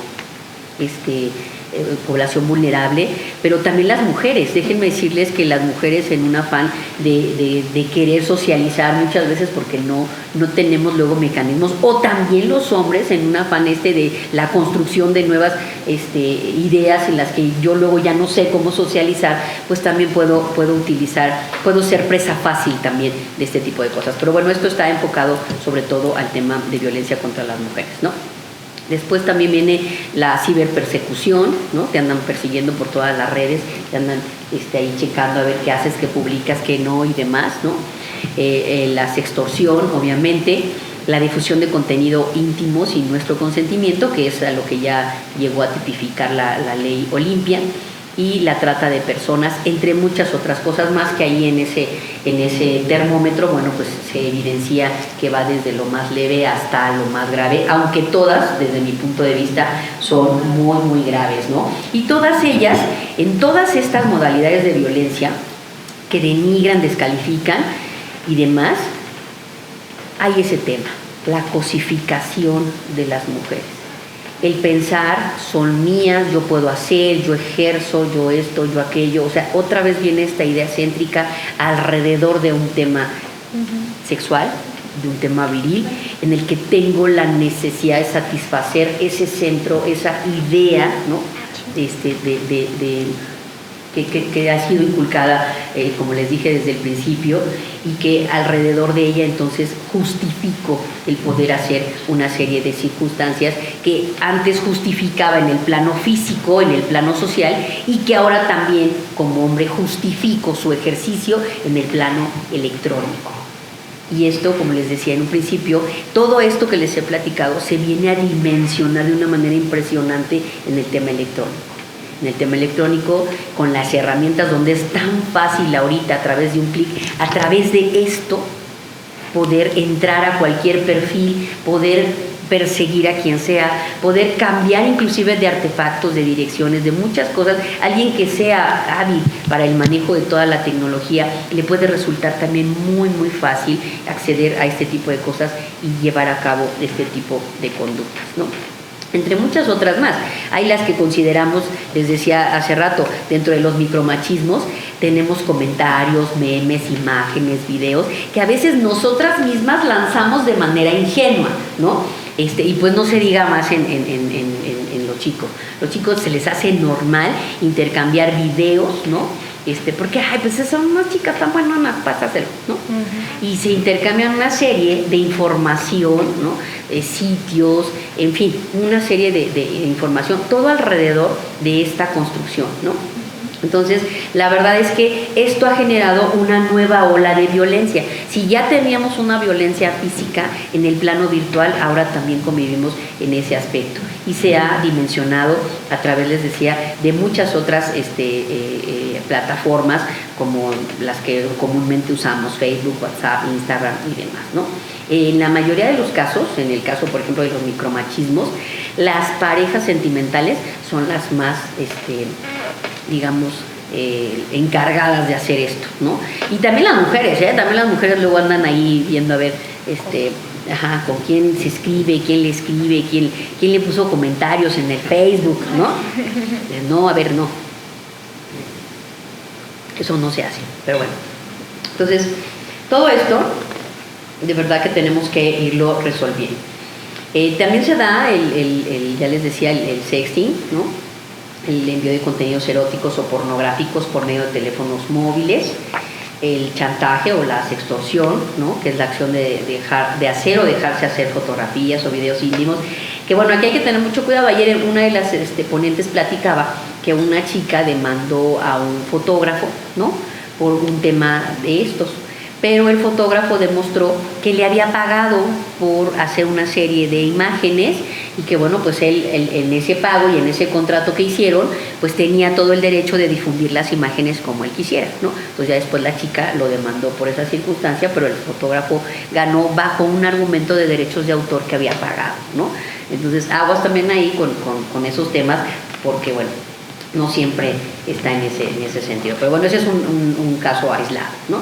Población vulnerable, pero también las mujeres. Déjenme decirles que las mujeres, en un afán de querer socializar muchas veces porque no tenemos luego mecanismos, o también los hombres en un afán de la construcción de nuevas ideas en las que yo luego ya no sé cómo socializar, pues también puedo ser presa fácil también de este tipo de cosas. Pero bueno, esto está enfocado sobre todo al tema de violencia contra las mujeres, ¿no? Después también viene la ciberpersecución, ¿no? Te andan persiguiendo por todas las redes, te andan ahí checando a ver qué haces, qué publicas, qué no y demás, ¿no? La sextorsión, obviamente, la difusión de contenido íntimo sin nuestro consentimiento, que es a lo que ya llegó a tipificar la ley Olimpia, y la trata de personas, entre muchas otras cosas más, que ahí en ese termómetro, bueno, pues se evidencia que va desde lo más leve hasta lo más grave, aunque todas, desde mi punto de vista, son muy graves, ¿no? Y todas ellas, en todas estas modalidades de violencia que denigran, descalifican y demás, hay ese tema, la cosificación de las mujeres. El pensar, son mías, yo puedo hacer, yo ejerzo, yo esto, yo aquello. O sea, otra vez viene esta idea céntrica alrededor de un tema sexual, de un tema viril, en el que tengo la necesidad de satisfacer ese centro, esa idea, ¿no? Que ha sido inculcada, como les dije desde el principio, y que alrededor de ella entonces justifico el poder hacer una serie de circunstancias que antes justificaba en el plano físico, en el plano social, y que ahora también como hombre justifico su ejercicio en el plano electrónico. Y esto, como les decía en un principio, todo esto que les he platicado se viene a dimensionar de una manera impresionante en el tema electrónico. En el tema electrónico, con las herramientas donde es tan fácil ahorita, a través de un clic, a través de esto, poder entrar a cualquier perfil, poder perseguir a quien sea, poder cambiar inclusive de artefactos, de direcciones, de muchas cosas. Alguien que sea hábil para el manejo de toda la tecnología, le puede resultar también muy fácil acceder a este tipo de cosas y llevar a cabo este tipo de conductas, ¿no? Entre muchas otras más. Hay las que consideramos, les decía hace rato, dentro de los micromachismos, tenemos comentarios, memes, imágenes, videos, que a veces nosotras mismas lanzamos de manera ingenua, ¿no? Y pues no se diga más en los chicos. Los chicos se les hace normal intercambiar videos, ¿no? Porque, pues son unas chicas tan buenas para hacerlo, ¿no? Y se intercambian una serie de información, ¿no? Sitios, en fin, una serie de información, todo alrededor de esta construcción, ¿no? Entonces, la verdad es que esto ha generado una nueva ola de violencia. Si ya teníamos una violencia física en el plano virtual, ahora también convivimos en ese aspecto. Y se ha dimensionado a través, les decía, de muchas otras plataformas como las que comúnmente usamos, Facebook, WhatsApp, Instagram y demás, ¿no? En la mayoría de los casos, en el caso, por ejemplo, de los micromachismos, las parejas sentimentales son las más, digamos, encargadas de hacer esto, ¿no? Y también las mujeres, también las mujeres luego andan ahí viendo a ver Ajá, con quién se escribe, quién le escribe, quién le puso comentarios en el Facebook, ¿no? No, a ver, no. Eso no se hace, pero bueno. Entonces, todo esto, de verdad que tenemos que irlo resolviendo. También se da ya les decía, el sexting, ¿no? El envío de contenidos eróticos o pornográficos por medio de teléfonos móviles, el chantaje o la sextorsión, ¿no? Que es la acción de hacer o dejarse hacer fotografías o videos íntimos, que bueno, aquí hay que tener mucho cuidado. Ayer una de las ponentes platicaba que una chica demandó a un fotógrafo, ¿no? Por un tema de estos, pero el fotógrafo demostró que le había pagado por hacer una serie de imágenes y que bueno, pues él en ese pago y en ese contrato que hicieron, pues tenía todo el derecho de difundir las imágenes como él quisiera, ¿no? Entonces ya después la chica lo demandó por esa circunstancia, pero el fotógrafo ganó bajo un argumento de derechos de autor que había pagado, ¿no? Entonces aguas también ahí con esos temas, porque bueno, no siempre está en ese sentido. Pero bueno, ese es un caso aislado, ¿no?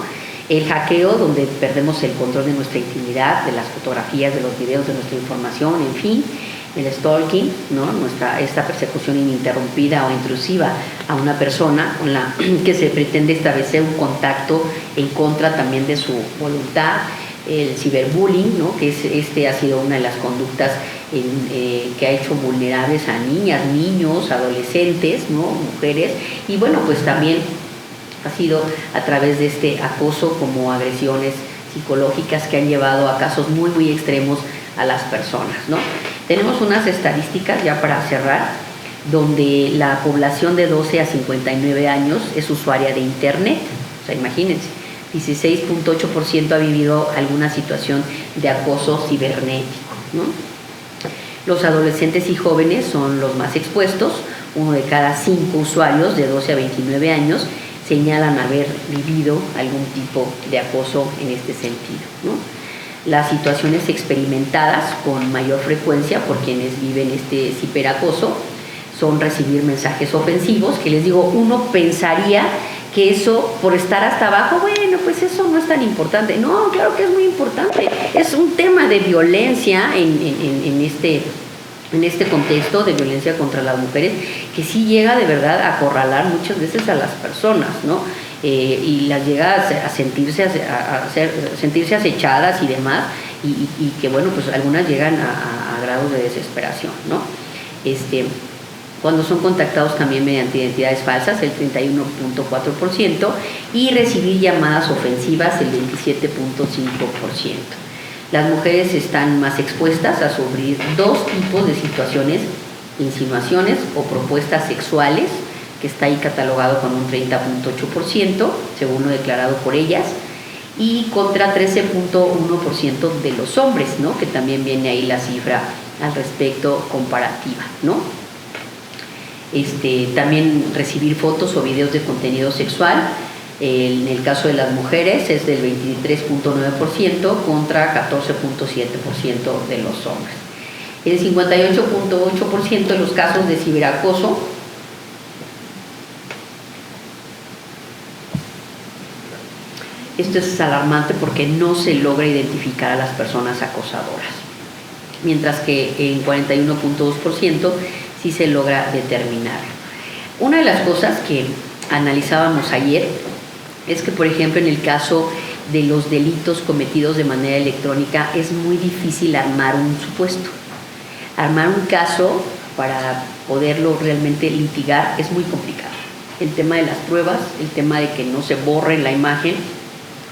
El hackeo, donde perdemos el control de nuestra intimidad, de las fotografías, de los videos, de nuestra información, en fin. El stalking, ¿no? Esta persecución ininterrumpida o intrusiva a una persona con la que se pretende establecer un contacto en contra también de su voluntad. El ciberbullying, ¿no? Que ha sido una de las conductas que ha hecho vulnerables a niñas, niños, adolescentes, ¿no? Mujeres, y bueno, pues también ha sido a través de este acoso como agresiones psicológicas que han llevado a casos muy, muy extremos a las personas, ¿no? Tenemos unas estadísticas ya para cerrar, donde la población de 12 a 59 años es usuaria de Internet. O sea, imagínense, 16.8% ha vivido alguna situación de acoso cibernético, ¿no? Los adolescentes y jóvenes son los más expuestos. 1 de cada 5 usuarios de 12 a 29 años señalan haber vivido algún tipo de acoso en este sentido, ¿no? Las situaciones experimentadas con mayor frecuencia por quienes viven este ciberacoso son recibir mensajes ofensivos, que les digo, uno pensaría que eso, por estar hasta abajo, bueno, pues eso no es tan importante. No, claro que es muy importante. Es un tema de violencia en este contexto de violencia contra las mujeres, que sí llega de verdad a acorralar muchas veces a las personas, ¿no? Y las llega a sentirse acechadas y demás, y que bueno, pues algunas llegan a grados de desesperación, ¿no? Cuando son contactados también mediante identidades falsas, el 31.4%, y recibir llamadas ofensivas, el 27.5%. Las mujeres están más expuestas a sufrir 2 tipos de situaciones: insinuaciones o propuestas sexuales, que está ahí catalogado con un 30.8%, según lo declarado por ellas, y contra 13.1% de los hombres, ¿no? Que también viene ahí la cifra al respecto comparativa, ¿no? También recibir fotos o videos de contenido sexual. En el caso de las mujeres es del 23.9% contra 14.7% de los hombres. El 58.8% de los casos de ciberacoso esto es alarmante porque no se logra identificar a las personas acosadoras, mientras que en 41.2% sí se logra determinar. Una de las cosas que analizábamos ayer es que, por ejemplo, en el caso de los delitos cometidos de manera electrónica es muy difícil armar un supuesto. Armar un caso para poderlo realmente litigar es muy complicado. El tema de las pruebas, el tema de que no se borre la imagen,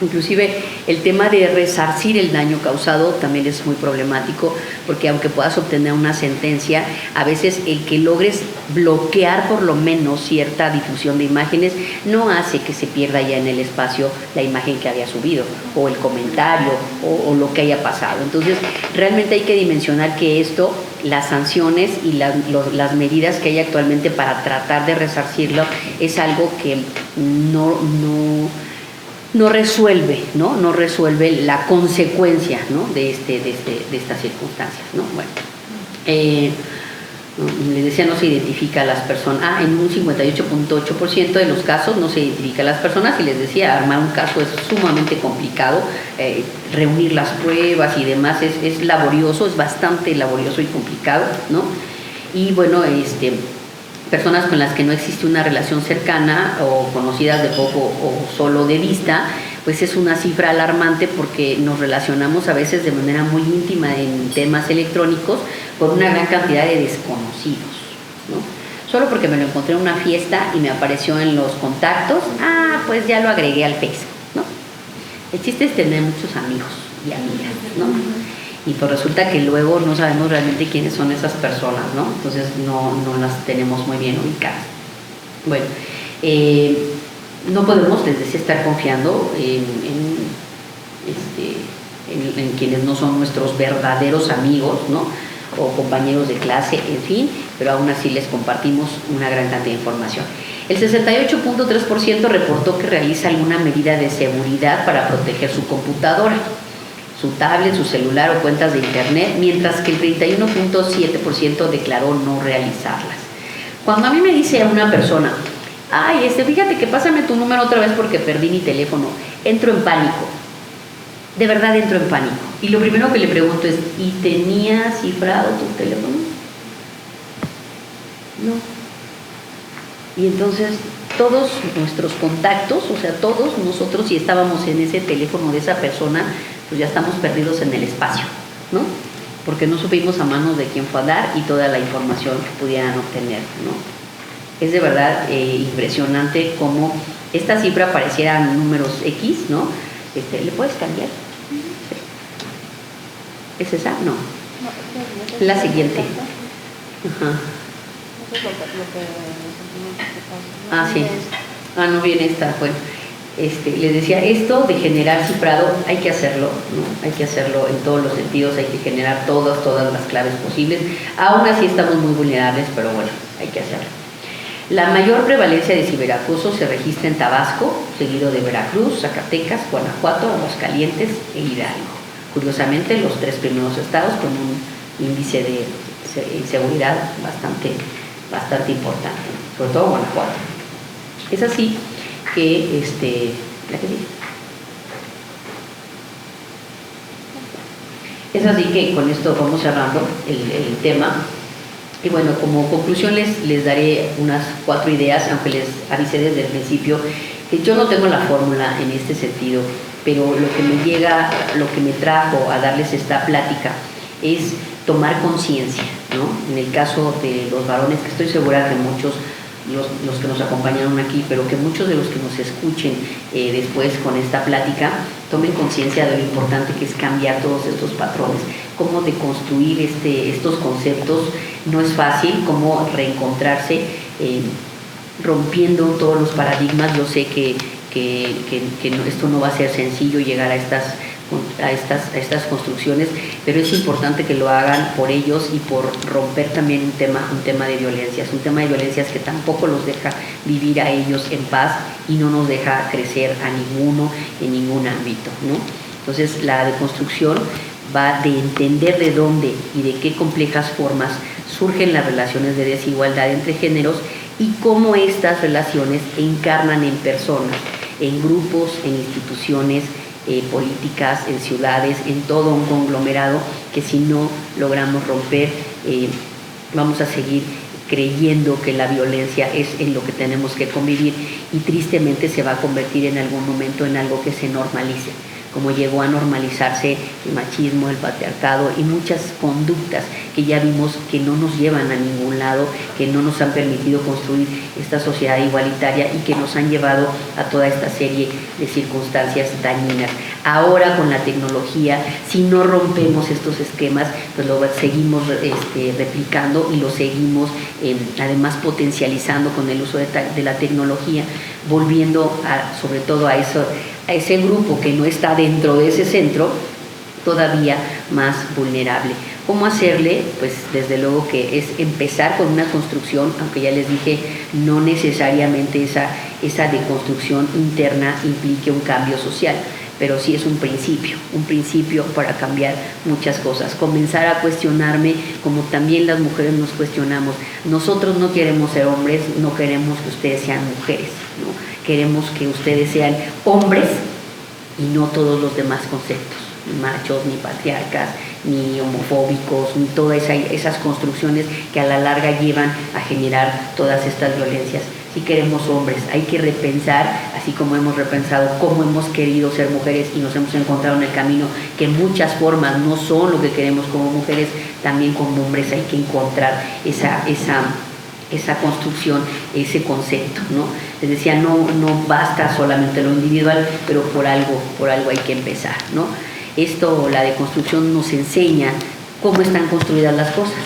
inclusive el tema de resarcir el daño causado también es muy problemático, porque aunque puedas obtener una sentencia, a veces el que logres bloquear por lo menos cierta difusión de imágenes no hace que se pierda ya en el espacio la imagen que había subido, o el comentario, o lo que haya pasado. Entonces, realmente hay que dimensionar que esto, las sanciones y las medidas que hay actualmente para tratar de resarcirlo, es algo que no resuelve, ¿no? No resuelve la consecuencia, ¿no? de estas circunstancias, ¿no? Bueno, ¿no? Les decía, no se identifica a las personas. En un 58.8% de los casos no se identifica a las personas, y les decía, armar un caso es sumamente complicado, reunir las pruebas y demás es laborioso, es bastante laborioso y complicado, ¿no? Y bueno, personas con las que no existe una relación cercana o conocidas de poco o solo de vista, pues es una cifra alarmante, porque nos relacionamos a veces de manera muy íntima en temas electrónicos con una gran cantidad de desconocidos, ¿no? Solo porque me lo encontré en una fiesta y me apareció en los contactos, pues ya lo agregué al Facebook, ¿no? El chiste es tener muchos amigos y amigas, ¿no? Y pues resulta que luego no sabemos realmente quiénes son esas personas, ¿no? Entonces no las tenemos muy bien ubicadas. Bueno, no podemos, les decía, estar confiando en quienes no son nuestros verdaderos amigos, ¿no? O compañeros de clase, en fin, pero aún así les compartimos una gran cantidad de información. El 68.3% reportó que realiza alguna medida de seguridad para proteger su computadora, su tablet, su celular o cuentas de internet, mientras que el 31.7% declaró no realizarlas. Cuando a mí me dice una persona, fíjate que pásame tu número otra vez porque perdí mi teléfono, entro en pánico. De verdad entro en pánico. Y lo primero que le pregunto es, ¿y tenía cifrado tu teléfono? No. Y entonces todos nuestros contactos, o sea, todos nosotros, si estábamos en ese teléfono de esa persona, pues ya estamos perdidos en el espacio, ¿no? Porque no supimos a manos de quién fue a dar y toda la información que pudieran obtener, ¿no? Es de verdad impresionante cómo esta cifra parecieran números X, ¿no? ¿Le puedes cambiar? ¿Es esa? No. La siguiente. Ajá. Sí. No viene esta. Bueno, les decía, esto de generar cifrado hay que hacerlo, ¿no? Hay que hacerlo en todos los sentidos, hay que generar todas las claves posibles. Aún así estamos muy vulnerables, pero bueno, hay que hacerlo. La mayor prevalencia de ciberacoso se registra en Tabasco, seguido de Veracruz, Zacatecas, Guanajuato, Aguascalientes e Hidalgo. Curiosamente, los 3 primeros estados con un índice de inseguridad bastante importante, sobre todo Guanajuato. Es así que, es así que con esto vamos cerrando el tema. Y bueno, como conclusión les daré unas 4 ideas, aunque les avisé desde el principio que yo no tengo la fórmula en este sentido, pero lo que me trajo a darles esta plática es tomar conciencia, ¿no? En el caso de los varones, que estoy segura que muchos, los que nos acompañaron aquí, pero que muchos de los que nos escuchen después con esta plática, tomen conciencia de lo importante que es cambiar todos estos patrones, cómo deconstruir estos conceptos. No es fácil, cómo reencontrarse rompiendo todos los paradigmas. Yo sé que esto no va a ser sencillo, llegar a estas construcciones, pero es importante que lo hagan por ellos y por romper también un tema de violencias, que tampoco los deja vivir a ellos en paz y no nos deja crecer a ninguno en ningún ámbito, ¿no? Entonces la deconstrucción va de entender de dónde y de qué complejas formas surgen las relaciones de desigualdad entre géneros y cómo estas relaciones encarnan en personas, en grupos, en instituciones políticas, en ciudades, en todo un conglomerado que si no logramos romper, vamos a seguir creyendo que la violencia es en lo que tenemos que convivir y tristemente se va a convertir en algún momento en algo que se normalice, como llegó a normalizarse el machismo, el patriarcado y muchas conductas que ya vimos que no nos llevan a ningún lado, que no nos han permitido construir esta sociedad igualitaria y que nos han llevado a toda esta serie de circunstancias dañinas. Ahora con la tecnología, si no rompemos estos esquemas, pues lo seguimos replicando y lo seguimos además potencializando con el uso de la tecnología, volviendo sobre todo a ese grupo que no está dentro de ese centro todavía más vulnerable. ¿Cómo hacerle? Pues desde luego que es empezar con una construcción, aunque ya les dije, no necesariamente esa deconstrucción interna implique un cambio social, pero sí es un principio para cambiar muchas cosas. Comenzar a cuestionarme como también las mujeres nos cuestionamos. Nosotros no queremos ser hombres, no queremos que ustedes sean mujeres, ¿no? Queremos que ustedes sean hombres y no todos los demás conceptos, ni machos, ni patriarcas, ni homofóbicos, ni todas esas construcciones que a la larga llevan a generar todas estas violencias. Si queremos hombres, hay que repensar, así como hemos repensado cómo hemos querido ser mujeres y nos hemos encontrado en el camino que muchas formas no son lo que queremos como mujeres, también como hombres hay que encontrar esa construcción, ese concepto, ¿no? Les decía, no basta solamente lo individual, pero por algo hay que empezar, ¿no? Esto, la deconstrucción nos enseña cómo están construidas las cosas,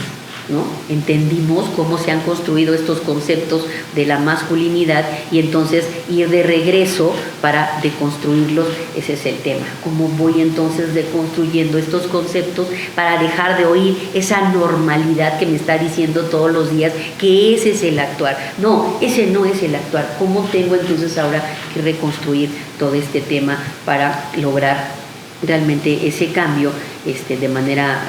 ¿no? Entendimos cómo se han construido estos conceptos de la masculinidad y entonces ir de regreso para deconstruirlos, ese es el tema. ¿Cómo voy entonces deconstruyendo estos conceptos para dejar de oír esa normalidad que me está diciendo todos los días que ese es el actuar? No, ese no es el actuar. ¿Cómo tengo entonces ahora que reconstruir todo este tema para lograr realmente ese cambio de manera...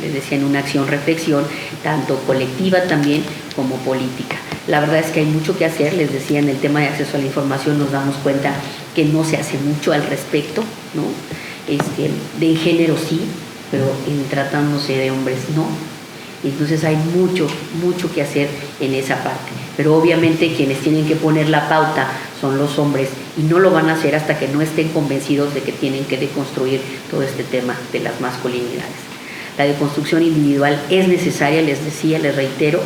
les decía, en una acción-reflexión, tanto colectiva también como política. La verdad es que hay mucho que hacer, les decía, en el tema de acceso a la información nos damos cuenta que no se hace mucho al respecto, ¿no? De género sí, pero en tratándose de hombres no. Entonces hay mucho que hacer en esa parte. Pero obviamente quienes tienen que poner la pauta son los hombres y no lo van a hacer hasta que no estén convencidos de que tienen que deconstruir todo este tema de las masculinidades. La deconstrucción individual es necesaria, les decía, les reitero,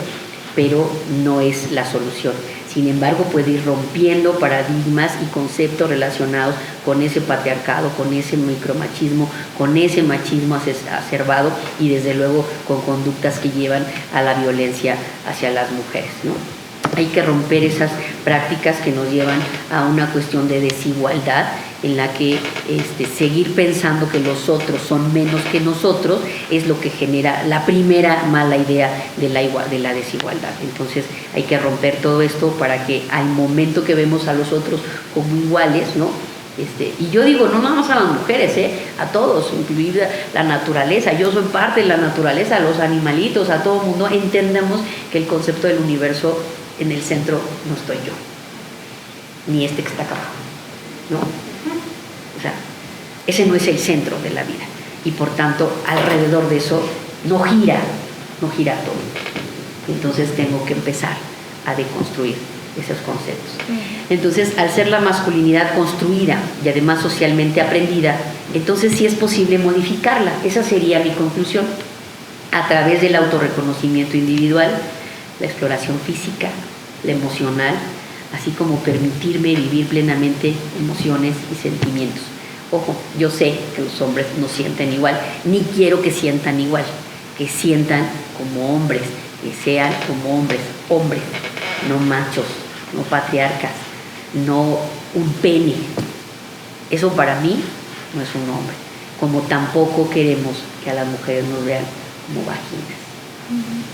pero no es la solución. Sin embargo, puede ir rompiendo paradigmas y conceptos relacionados con ese patriarcado, con ese micromachismo, con ese machismo exacerbado y desde luego con conductas que llevan a la violencia hacia las mujeres, ¿no? Hay que romper esas prácticas que nos llevan a una cuestión de desigualdad en la que seguir pensando que los otros son menos que nosotros es lo que genera la primera mala idea de la desigualdad. Entonces hay que romper todo esto para que al momento que vemos a los otros como iguales, ¿no? Y yo digo, no nada más a las mujeres, a todos, incluida la naturaleza. Yo soy parte de la naturaleza, los animalitos, a todo el mundo. Entendamos que el concepto del universo, en el centro no estoy yo, ni que está acá abajo, ¿no? O sea, ese no es el centro de la vida y por tanto alrededor de eso no gira todo. Entonces tengo que empezar a deconstruir esos conceptos. Entonces, al ser la masculinidad construida y además socialmente aprendida, entonces sí es posible modificarla. Esa sería mi conclusión, a través del autorreconocimiento individual, la exploración física, la emocional, así como permitirme vivir plenamente emociones y sentimientos. Ojo, yo sé que los hombres no sienten igual, ni quiero que sientan igual, que sientan como hombres, que sean como hombres, no machos, no patriarcas, no un pene. Eso para mí no es un hombre, como tampoco queremos que a las mujeres nos vean como vaginas.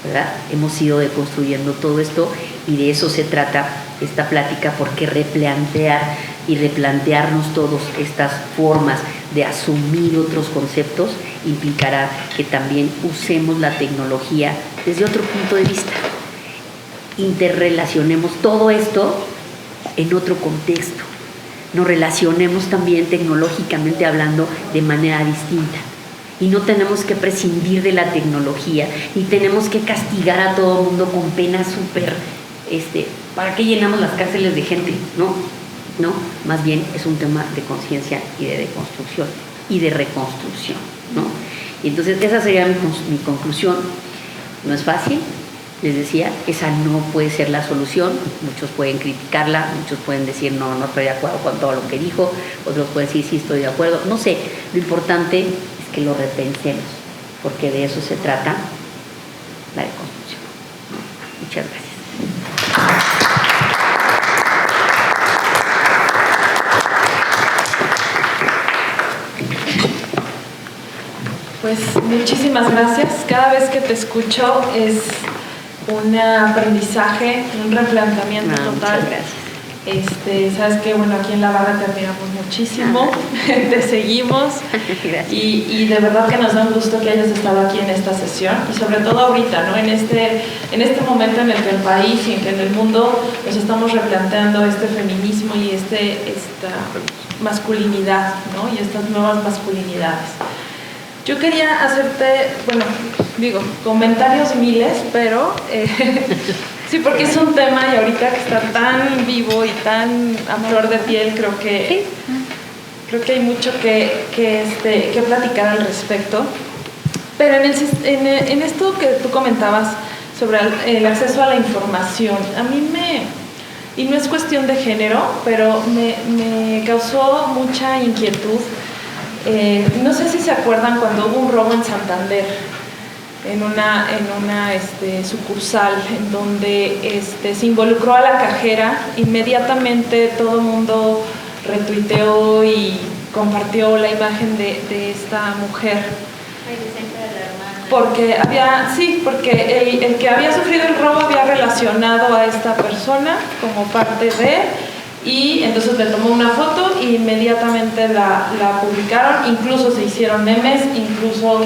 ¿Verdad? Hemos ido deconstruyendo todo esto y de eso se trata esta plática, porque replantear y replantearnos todas estas formas de asumir otros conceptos implicará que también usemos la tecnología desde otro punto de vista, interrelacionemos todo esto en otro contexto, nos relacionemos también tecnológicamente hablando de manera distinta. Y no tenemos que prescindir de la tecnología, ni tenemos que castigar a todo el mundo con penas súper, ¿para qué llenamos las cárceles de gente? No, más bien es un tema de conciencia y de deconstrucción y de reconstrucción, ¿no? Y entonces esa sería mi conclusión. No es fácil, les decía, esa no puede ser la solución. Muchos pueden criticarla, muchos pueden decir no estoy de acuerdo con todo lo que dijo, otros pueden decir sí estoy de acuerdo, no sé, lo importante que lo repensemos, porque de eso se trata la deconstrucción. Muchas gracias. Pues muchísimas gracias. Cada vez que te escucho es un aprendizaje, un replanteamiento total. Muchas gracias. Sabes que, bueno, aquí en la barra te admiramos muchísimo, te seguimos. Y de verdad que nos da un gusto que hayas estado aquí en esta sesión y sobre todo ahorita, ¿no? En este momento en el que el país y en el mundo nos estamos replanteando este feminismo y esta masculinidad, ¿no? Y estas nuevas masculinidades. Yo quería hacerte, bueno, comentarios miles, pero sí, porque es un tema y ahorita que está tan vivo y tan a flor de piel, creo que hay mucho que platicar al respecto. Pero en esto que tú comentabas sobre el acceso a la información, a mí y no es cuestión de género, pero me causó mucha inquietud. No sé si se acuerdan cuando hubo un robo en Santander, en una sucursal, en donde se involucró a la cajera. Inmediatamente todo el mundo retuiteó y compartió la imagen de esta mujer. Porque el que había sufrido el robo había relacionado a esta persona como parte de, y entonces le tomó una foto e inmediatamente la publicaron, incluso se hicieron memes, incluso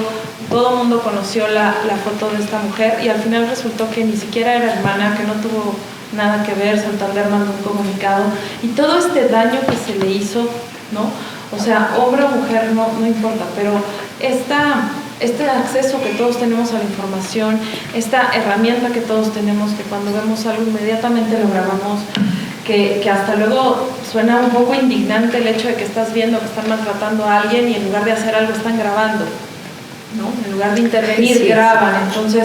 todo el mundo conoció la foto de esta mujer, y al final resultó que ni siquiera era hermana, que no tuvo nada que ver. Santander mandó un comunicado y todo este daño que se le hizo, ¿no? O sea, hombre o mujer, no importa, pero este acceso que todos tenemos a la información, esta herramienta que todos tenemos, que cuando vemos algo inmediatamente lo grabamos, que hasta luego suena un poco indignante el hecho de que estás viendo que están maltratando a alguien y en lugar de hacer algo están grabando, ¿no? En lugar de intervenir, graban. Entonces,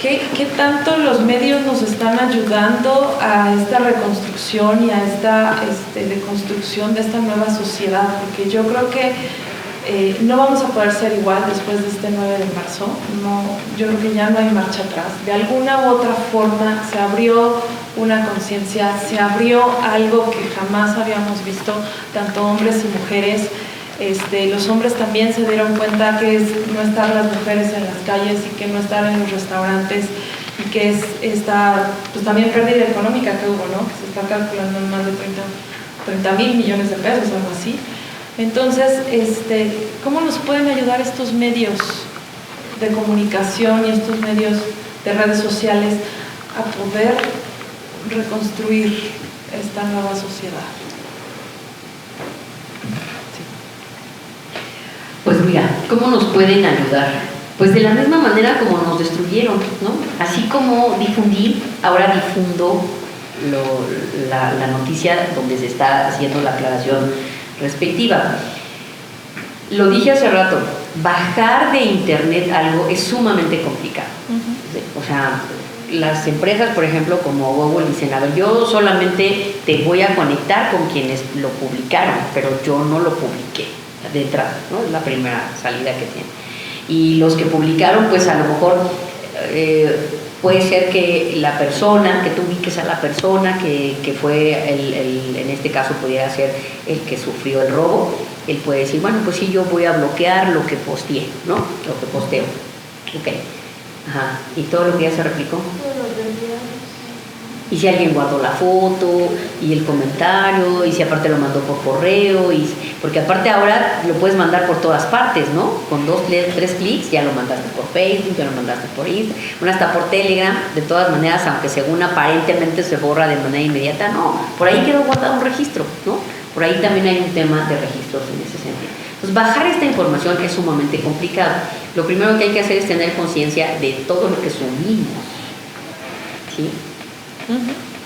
¿qué tanto los medios nos están ayudando a esta reconstrucción y a esta deconstrucción de esta nueva sociedad? Porque yo creo que no vamos a poder ser igual después de este 9 de marzo. No, yo creo que ya no hay marcha atrás. De alguna u otra forma se abrió una conciencia, se abrió algo que jamás habíamos visto, tanto hombres y mujeres. Los hombres también se dieron cuenta que es no estar las mujeres en las calles y que no estar en los restaurantes, y que es esta pues también pérdida económica que hubo, ¿no? Que se está calculando en más de 30,000 millones de pesos, algo así. Entonces, ¿cómo nos pueden ayudar estos medios de comunicación y estos medios de redes sociales a poder reconstruir esta nueva sociedad? Pues mira, ¿cómo nos pueden ayudar? Pues de la misma manera como nos destruyeron, ¿no? Así como difundí, ahora difundo la noticia donde se está haciendo la aclaración respectiva. Lo dije hace rato, bajar de internet algo es sumamente complicado. O sea, las empresas, por ejemplo, como Google, dicen, a ver, yo solamente te voy a conectar con quienes lo publicaron, pero yo no lo publiqué de entrada, ¿no? Es la primera salida que tiene. Y los que publicaron, pues a lo mejor puede ser que la persona, que tú ubiques a la persona que fue en este caso pudiera ser el que sufrió el robo. Él puede decir, bueno, pues sí, yo voy a bloquear lo que posteé, ¿no? Lo que posteo. Ok. Ajá. ¿Y todo lo que ya se replicó? Y si alguien guardó la foto y el comentario, y si aparte lo mandó por correo, porque aparte ahora lo puedes mandar por todas partes, ¿no? Con 2, 3 clics ya lo mandaste por Facebook, ya lo mandaste por Instagram, bueno, hasta por Telegram. De todas maneras, aunque según aparentemente se borra de manera inmediata, no, por ahí quedó guardado un registro, ¿no? Por ahí también hay un tema de registros en ese sentido. Entonces, bajar esta información es sumamente complicado. Lo primero que hay que hacer es tener conciencia de todo lo que subimos, ¿sí?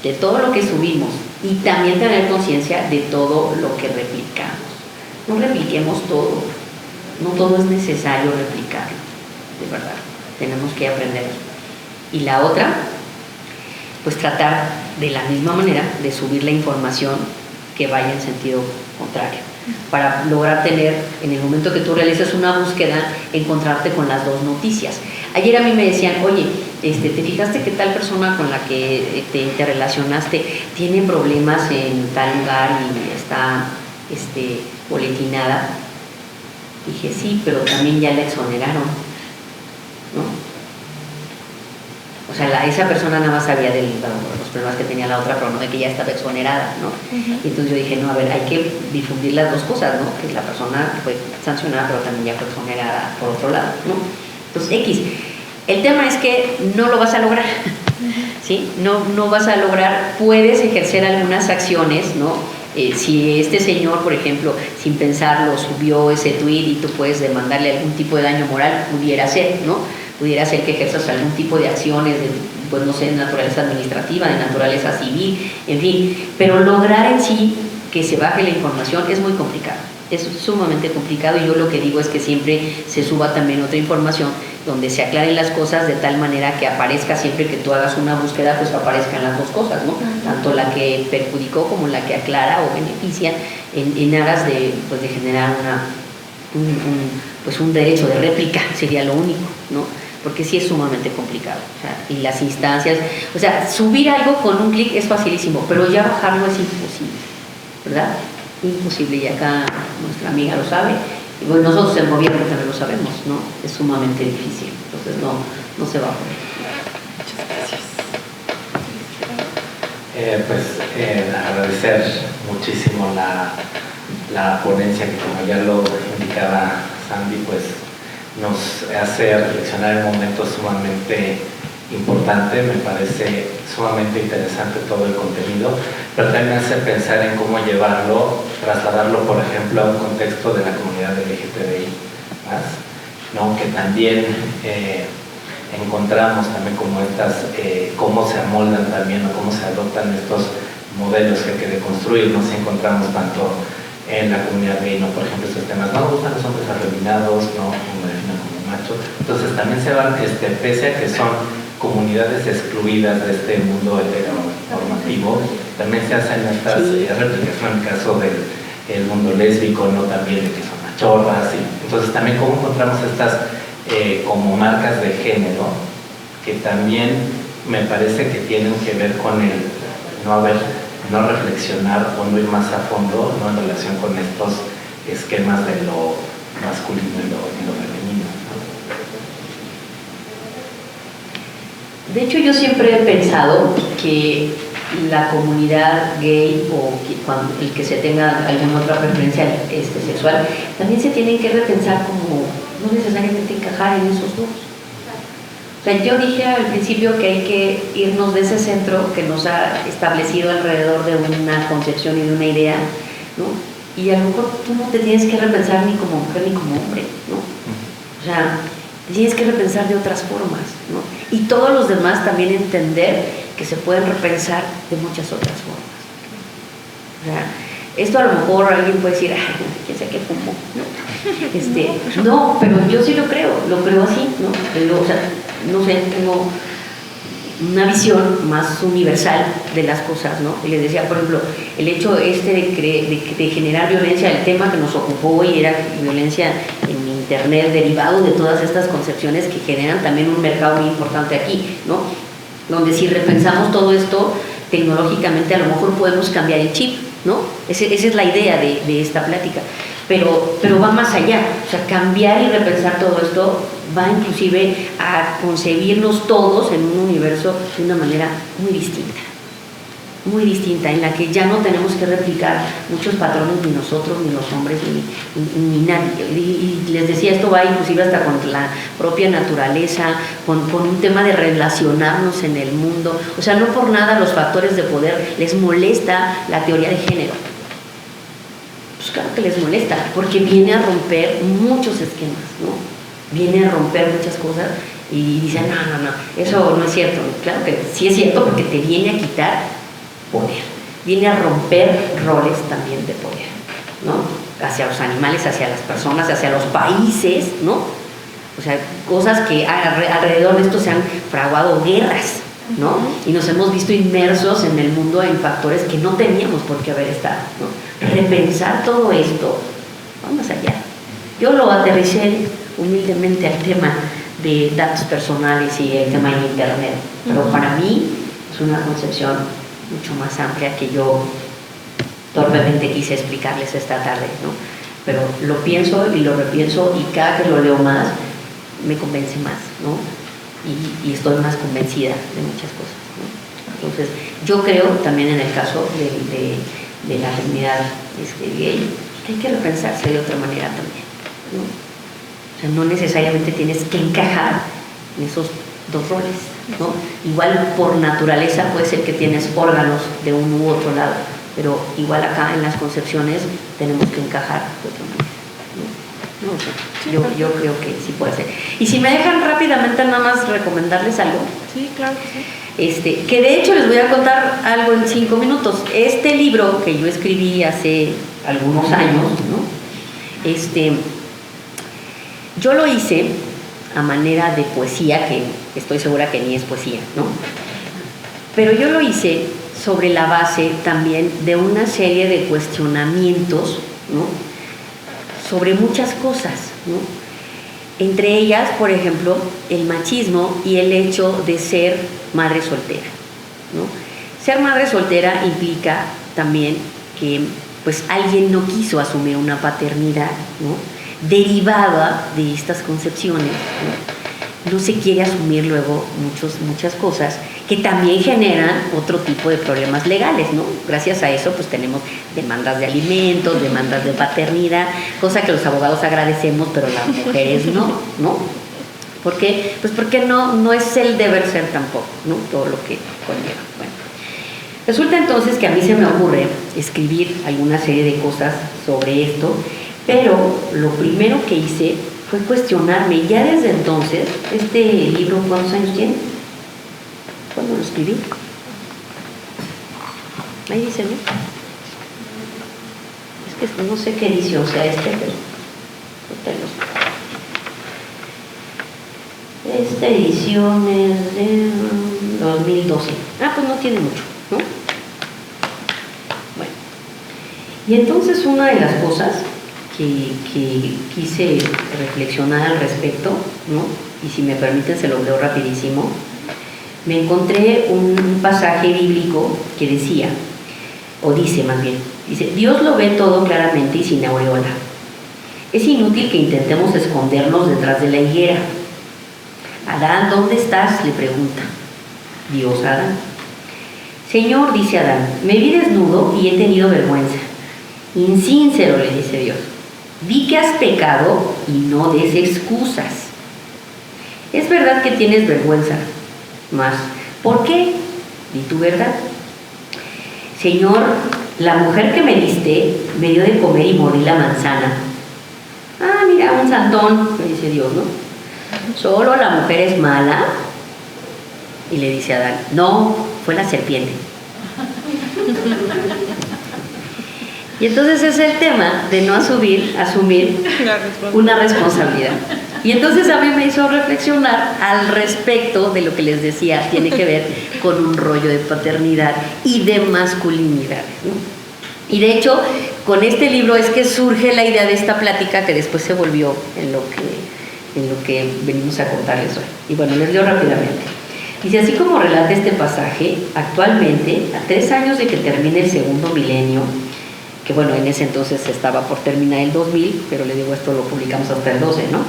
De todo lo que subimos, y también tener conciencia de todo lo que replicamos. No repliquemos todo, no todo es necesario replicarlo, de verdad, tenemos que aprender. Y la otra, pues tratar de la misma manera de subir la información que vaya en sentido contrario, para lograr tener, en el momento que tú realizas una búsqueda, encontrarte con las dos noticias. Ayer a mí me decían, oye, ¿te fijaste que tal persona con la que te relacionaste tiene problemas en tal lugar y está boletinada? Dije, sí, pero también ya la exoneraron, ¿no? O O sea, esa persona nada más sabía de los problemas que tenía la otra, pero no de que ya estaba exonerada, ¿no? Y entonces yo dije, no, a ver, hay que difundir las dos cosas, ¿no? Que la persona fue sancionada, pero también ya fue exonerada por otro lado, ¿no? Entonces, X. El tema es que no lo vas a lograr, ¿sí? No vas a lograr, puedes ejercer algunas acciones, ¿no? Si este señor, por ejemplo, sin pensarlo, subió ese tweet y tú puedes demandarle algún tipo de daño moral, pudiera ser, ¿no? Pudiera ser que ejerzas algún tipo de acciones, pues no sé, de naturaleza administrativa, de naturaleza civil, en fin. Pero lograr en sí que se baje la información es muy complicado. Es sumamente complicado y yo lo que digo es que siempre se suba también otra información donde se aclaren las cosas de tal manera que aparezca siempre que tú hagas una búsqueda, pues aparezcan las dos cosas, ¿no? Tanto la que perjudicó como la que aclara o beneficia en aras de, pues, de generar un derecho de réplica, sería lo único, ¿no? Porque sí es sumamente complicado. O sea, y las instancias, o sea, subir algo con un clic es facilísimo, pero ya bajarlo es imposible, ¿verdad? Imposible, y acá nuestra amiga lo sabe, y bueno, nosotros el gobierno también lo sabemos, ¿no? Es sumamente difícil, entonces no se va a poder. Muchas gracias. Agradecer muchísimo la ponencia que, como ya lo indicaba Sandy, pues nos hace reflexionar en un momento sumamente importante. Me parece sumamente interesante todo el contenido, pero también me hace pensar en cómo llevarlo, trasladarlo, por ejemplo, a un contexto de la comunidad LGTBI+, ¿no? Que también encontramos también como estas, cómo se amoldan también o cómo se adoptan estos modelos que hay que deconstruir. Nos encontramos tanto en la comunidad gay, ¿no? Por ejemplo, estos temas, no me gustan los hombres afeminados, no me defino como macho. Entonces también se van, pese a que son comunidades excluidas de este mundo heteronormativo, también se hacen estas réplicas, ¿no? En el caso del mundo lésbico, ¿no? También de que son machorras, y entonces también cómo encontramos estas como marcas de género que también me parece que tienen que ver con el no reflexionar o no ir más a fondo, ¿no? En relación con estos esquemas de lo masculino y lo femenino, ¿no? De hecho, yo siempre he pensado que la comunidad gay o el que se tenga alguna otra preferencia sexual, también se tienen que repensar como no necesariamente encajar en esos dos. O sea, yo dije al principio que hay que irnos de ese centro que nos ha establecido alrededor de una concepción y de una idea, ¿no? Y a lo mejor tú no te tienes que repensar ni como mujer ni como hombre, ¿no? O sea, te tienes que repensar de otras formas, ¿no? Y todos los demás también entender que se pueden repensar de muchas otras formas. O sea, esto a lo mejor alguien puede decir, ay, quién sabe qué fumo, ¿no? No, pero yo sí lo creo así, ¿no? Pero, o sea, no sé, tengo una visión más universal de las cosas, ¿no? Y les decía, por ejemplo, el hecho de generar violencia, el tema que nos ocupó hoy era violencia en internet, derivado de todas estas concepciones que generan también un mercado muy importante aquí, ¿no? Donde si repensamos todo esto tecnológicamente, a lo mejor podemos cambiar el chip, ¿no? Esa es la idea de esta plática, pero va más allá. O sea, cambiar y repensar todo esto va inclusive a concebirnos todos en un universo de una manera muy distinta, en la que ya no tenemos que replicar muchos patrones, ni nosotros, ni los hombres, ni nadie. Y les decía, esto va inclusive hasta con la propia naturaleza, con un tema de relacionarnos en el mundo. O sea, no por nada los factores de poder les molesta la teoría de género. Pues claro que les molesta, porque viene a romper muchos esquemas, ¿no? Viene a romper muchas cosas y dicen, no, eso no es cierto. Claro que sí es cierto, porque te viene a quitar poder, viene a romper roles también de poder, ¿no? Hacia los animales, hacia las personas, hacia los países, ¿no? O sea, cosas que alrededor de esto se han fraguado guerras, ¿no? Y nos hemos visto inmersos en el mundo en factores que no teníamos por qué haber estado, ¿no? Repensar todo esto, vamos allá. Yo lo aterricé humildemente al tema de datos personales y el tema de internet, pero para mí es una concepción mucho más amplia que yo torpemente quise explicarles esta tarde, ¿no? Pero lo pienso y lo repienso, y cada que lo leo más me convence más, ¿no? y estoy más convencida de muchas cosas, ¿no? Entonces, yo creo también en el caso de la feminidad gay, que hay que repensarse de otra manera también, ¿no? O sea, no necesariamente tienes que encajar en esos dos roles, ¿no? Igual por naturaleza puede ser que tienes órganos de un u otro lado, pero igual acá en las concepciones tenemos que encajar de otra manera, ¿no? No sé, yo creo que sí puede ser. Y si me dejan rápidamente nada más recomendarles algo. Sí, claro que sí. Que de hecho les voy a contar algo en 5 minutos. Este libro que yo escribí hace algunos años, ¿no? Yo lo hice a manera de poesía, que estoy segura que ni es poesía, ¿no? Pero yo lo hice sobre la base también de una serie de cuestionamientos, ¿no? Sobre muchas cosas, ¿no? Entre ellas, por ejemplo, el machismo y el hecho de ser madre soltera, ¿no? Ser madre soltera implica también que pues alguien no quiso asumir una paternidad, ¿no? Derivada de estas concepciones, ¿no? No se quiere asumir luego muchas cosas que también generan otro tipo de problemas legales, ¿no? Gracias a eso pues tenemos demandas de alimentos, demandas de paternidad, cosa que los abogados agradecemos, pero las mujeres no, ¿no? ¿Por qué? Pues porque no es el deber ser tampoco, ¿no? Todo lo que conlleva. Bueno, resulta entonces que a mí se me ocurre escribir alguna serie de cosas sobre esto, pero lo primero que hice fue cuestionarme. Ya desde entonces, este libro, ¿cuántos años tiene? ¿Cuándo lo escribí? Ahí dice, ¿no? Es que no sé qué edición sea pero esta edición es de 2012. Pues no tiene mucho, ¿no? Bueno, y entonces una de las cosas que quise reflexionar al respecto, ¿no? Y si me permiten se lo leo rapidísimo. Me encontré un pasaje bíblico que decía, o dice más bien, dice: Dios lo ve todo claramente y sin aureola. Es inútil que intentemos escondernos detrás de la higuera. Adán, ¿dónde estás?, le pregunta Dios a Adán. Señor, dice Adán, me vi desnudo y he tenido vergüenza. Insíncero, le dice Dios. Vi que has pecado y no des excusas. Es verdad que tienes vergüenza, mas ¿por qué? Di tu verdad. Señor, la mujer que me diste me dio de comer y mordí la manzana. Mira, un santón, le dice Dios, ¿no? Solo la mujer es mala. Y le dice a Adán, no, fue la serpiente. Y entonces es el tema de no asumir una responsabilidad. Y entonces a mí me hizo reflexionar al respecto de lo que les decía, tiene que ver con un rollo de paternidad y de masculinidad, ¿no? Y de hecho, con este libro es que surge la idea de esta plática que después se volvió en lo que venimos a contarles hoy. Y bueno, les leo rápidamente. Dice, así como relata este pasaje, actualmente, a 3 años de que termine el segundo milenio, que bueno, en ese entonces estaba por terminar el 2000, pero le digo, esto lo publicamos hasta el 12, ¿no?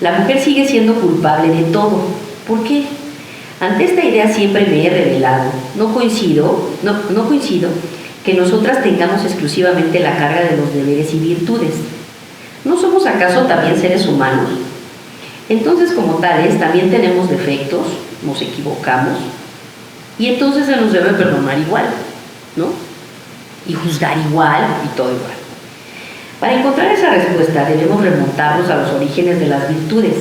La mujer sigue siendo culpable de todo. ¿Por qué? Ante esta idea siempre me he revelado. No coincido que nosotras tengamos exclusivamente la carga de los deberes y virtudes. ¿No somos acaso también seres humanos? Entonces, como tales, también tenemos defectos, nos equivocamos, y entonces se nos debe perdonar igual, ¿no? Y juzgar igual y todo igual. Para encontrar esa respuesta debemos remontarnos a los orígenes de las virtudes.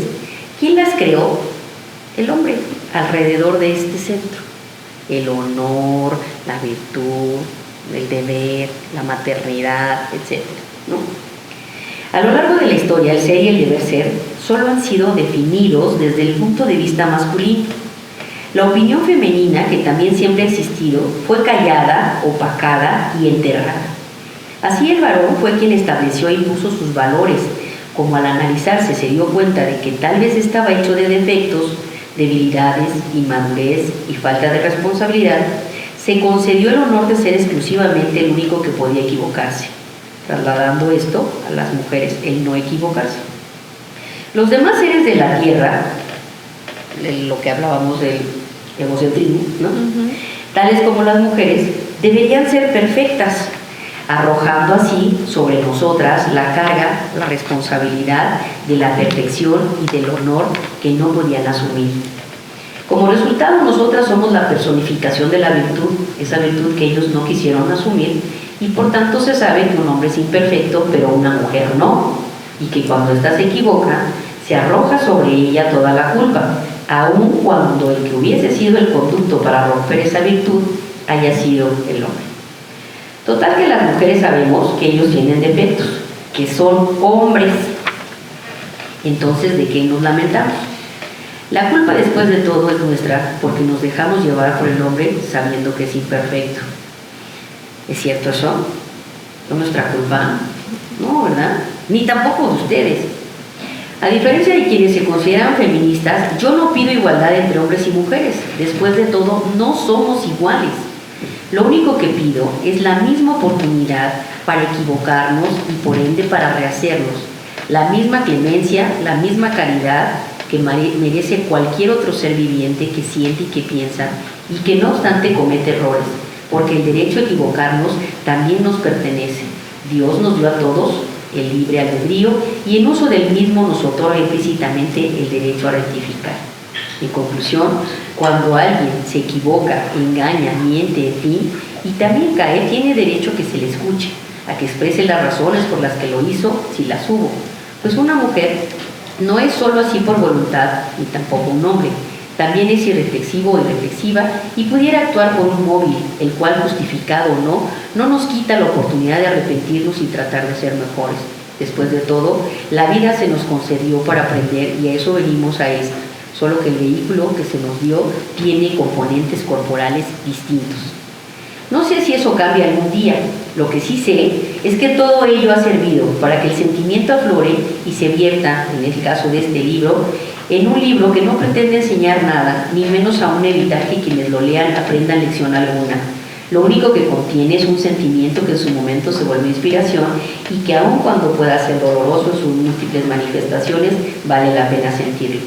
¿Quién las creó? El hombre, alrededor de este centro. El honor, la virtud, el deber, la maternidad, etc., ¿no? A lo largo de la historia, el ser y el deber ser solo han sido definidos desde el punto de vista masculino. La opinión femenina, que también siempre ha existido, fue callada, opacada y enterrada. Así el varón fue quien estableció e impuso sus valores, como al analizarse se dio cuenta de que tal vez estaba hecho de defectos, debilidades, inmadurez y falta de responsabilidad, se concedió el honor de ser exclusivamente el único que podía equivocarse, trasladando esto a las mujeres, el no equivocarse. Los demás seres de la tierra lo que hablábamos del egocentrismo, ¿no? Tales como las mujeres, deberían ser perfectas, arrojando así sobre nosotras la carga, la responsabilidad de la perfección y del honor que no podían asumir. Como resultado, nosotras somos la personificación de la virtud, esa virtud que ellos no quisieron asumir, y por tanto se sabe que un hombre es imperfecto, pero una mujer no, y que cuando ésta se equivoca, se arroja sobre ella toda la culpa, aun cuando el que hubiese sido el conducto para romper esa virtud haya sido el hombre. Total que las mujeres sabemos que ellos tienen defectos, que son hombres. Entonces, ¿de qué nos lamentamos? La culpa después de todo es nuestra porque nos dejamos llevar por el hombre sabiendo que es imperfecto. ¿Es cierto eso? ¿No es nuestra culpa? No, ¿verdad? Ni tampoco de ustedes. A diferencia de quienes se consideran feministas, yo no pido igualdad entre hombres y mujeres. Después de todo, no somos iguales. Lo único que pido es la misma oportunidad para equivocarnos y por ende para rehacernos. La misma clemencia, la misma caridad que merece cualquier otro ser viviente que siente y que piensa y que no obstante comete errores, porque el derecho a equivocarnos también nos pertenece. Dios nos dio a todos el libre albedrío y en uso del mismo nos otorga implícitamente el derecho a rectificar. En conclusión, cuando alguien se equivoca, engaña, miente, en fin, y también cae, tiene derecho a que se le escuche, a que exprese las razones por las que lo hizo, si las hubo. Pues una mujer no es solo así por voluntad, ni tampoco un hombre. También es irreflexivo o irreflexiva y pudiera actuar por un móvil, el cual, justificado o no, no nos quita la oportunidad de arrepentirnos y tratar de ser mejores. Después de todo, la vida se nos concedió para aprender y a eso venimos a esto. Solo que el vehículo que se nos dio tiene componentes corporales distintos. No sé si eso cambia algún día. Lo que sí sé es que todo ello ha servido para que el sentimiento aflore y se vierta, en el caso de este libro, en un libro que no pretende enseñar nada, ni menos aún evitar que quienes lo lean aprendan lección alguna. Lo único que contiene es un sentimiento que en su momento se vuelve inspiración y que aun cuando pueda ser doloroso en sus múltiples manifestaciones, vale la pena sentirlo.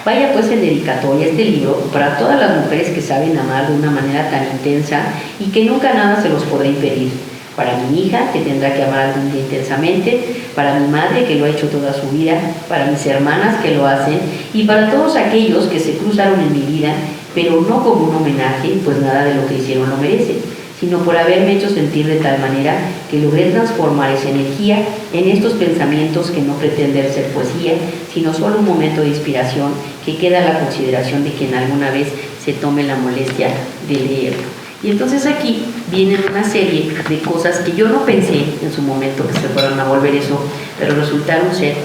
Vaya pues en dedicatoria este libro para todas las mujeres que saben amar de una manera tan intensa y que nunca nada se los podrá impedir. Para mi hija, que tendrá que amar algún día intensamente, para mi madre, que lo ha hecho toda su vida, para mis hermanas, que lo hacen, y para todos aquellos que se cruzaron en mi vida, pero no como un homenaje, pues nada de lo que hicieron lo merece, sino por haberme hecho sentir de tal manera que logré transformar esa energía en estos pensamientos que no pretenden ser poesía, sino solo un momento de inspiración que queda a la consideración de quien alguna vez se tome la molestia de leerlo. Y entonces aquí vienen una serie de cosas que yo no pensé en su momento que se fueran a volver eso, pero resultaron ser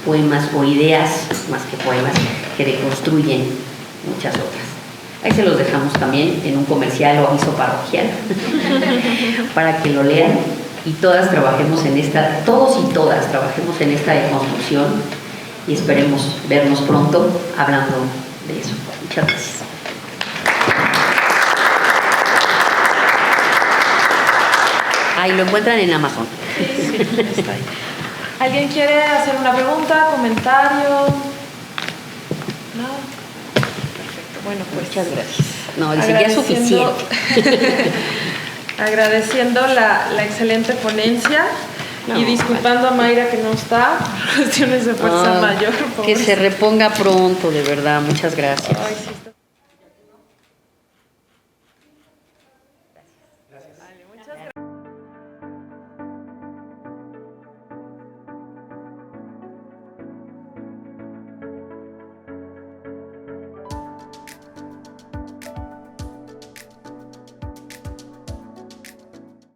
poemas o ideas, más que poemas, que reconstruyen muchas otras. Ahí se los dejamos también en un comercial o aviso parroquial para que lo lean y todas trabajemos en esta, todos y todas trabajemos en esta deconstrucción y esperemos vernos pronto hablando de eso. Muchas gracias. Ahí lo encuentran en Amazon. Sí, está ahí. ¿Alguien quiere hacer una pregunta, comentario? ¿No? Perfecto. Bueno, pues muchas gracias. No, sería suficiente. Agradeciendo la excelente ponencia y disculpando a Mayra que no está por cuestiones de fuerza mayor. Que se reponga pronto, de verdad. Muchas gracias. Ay, sí.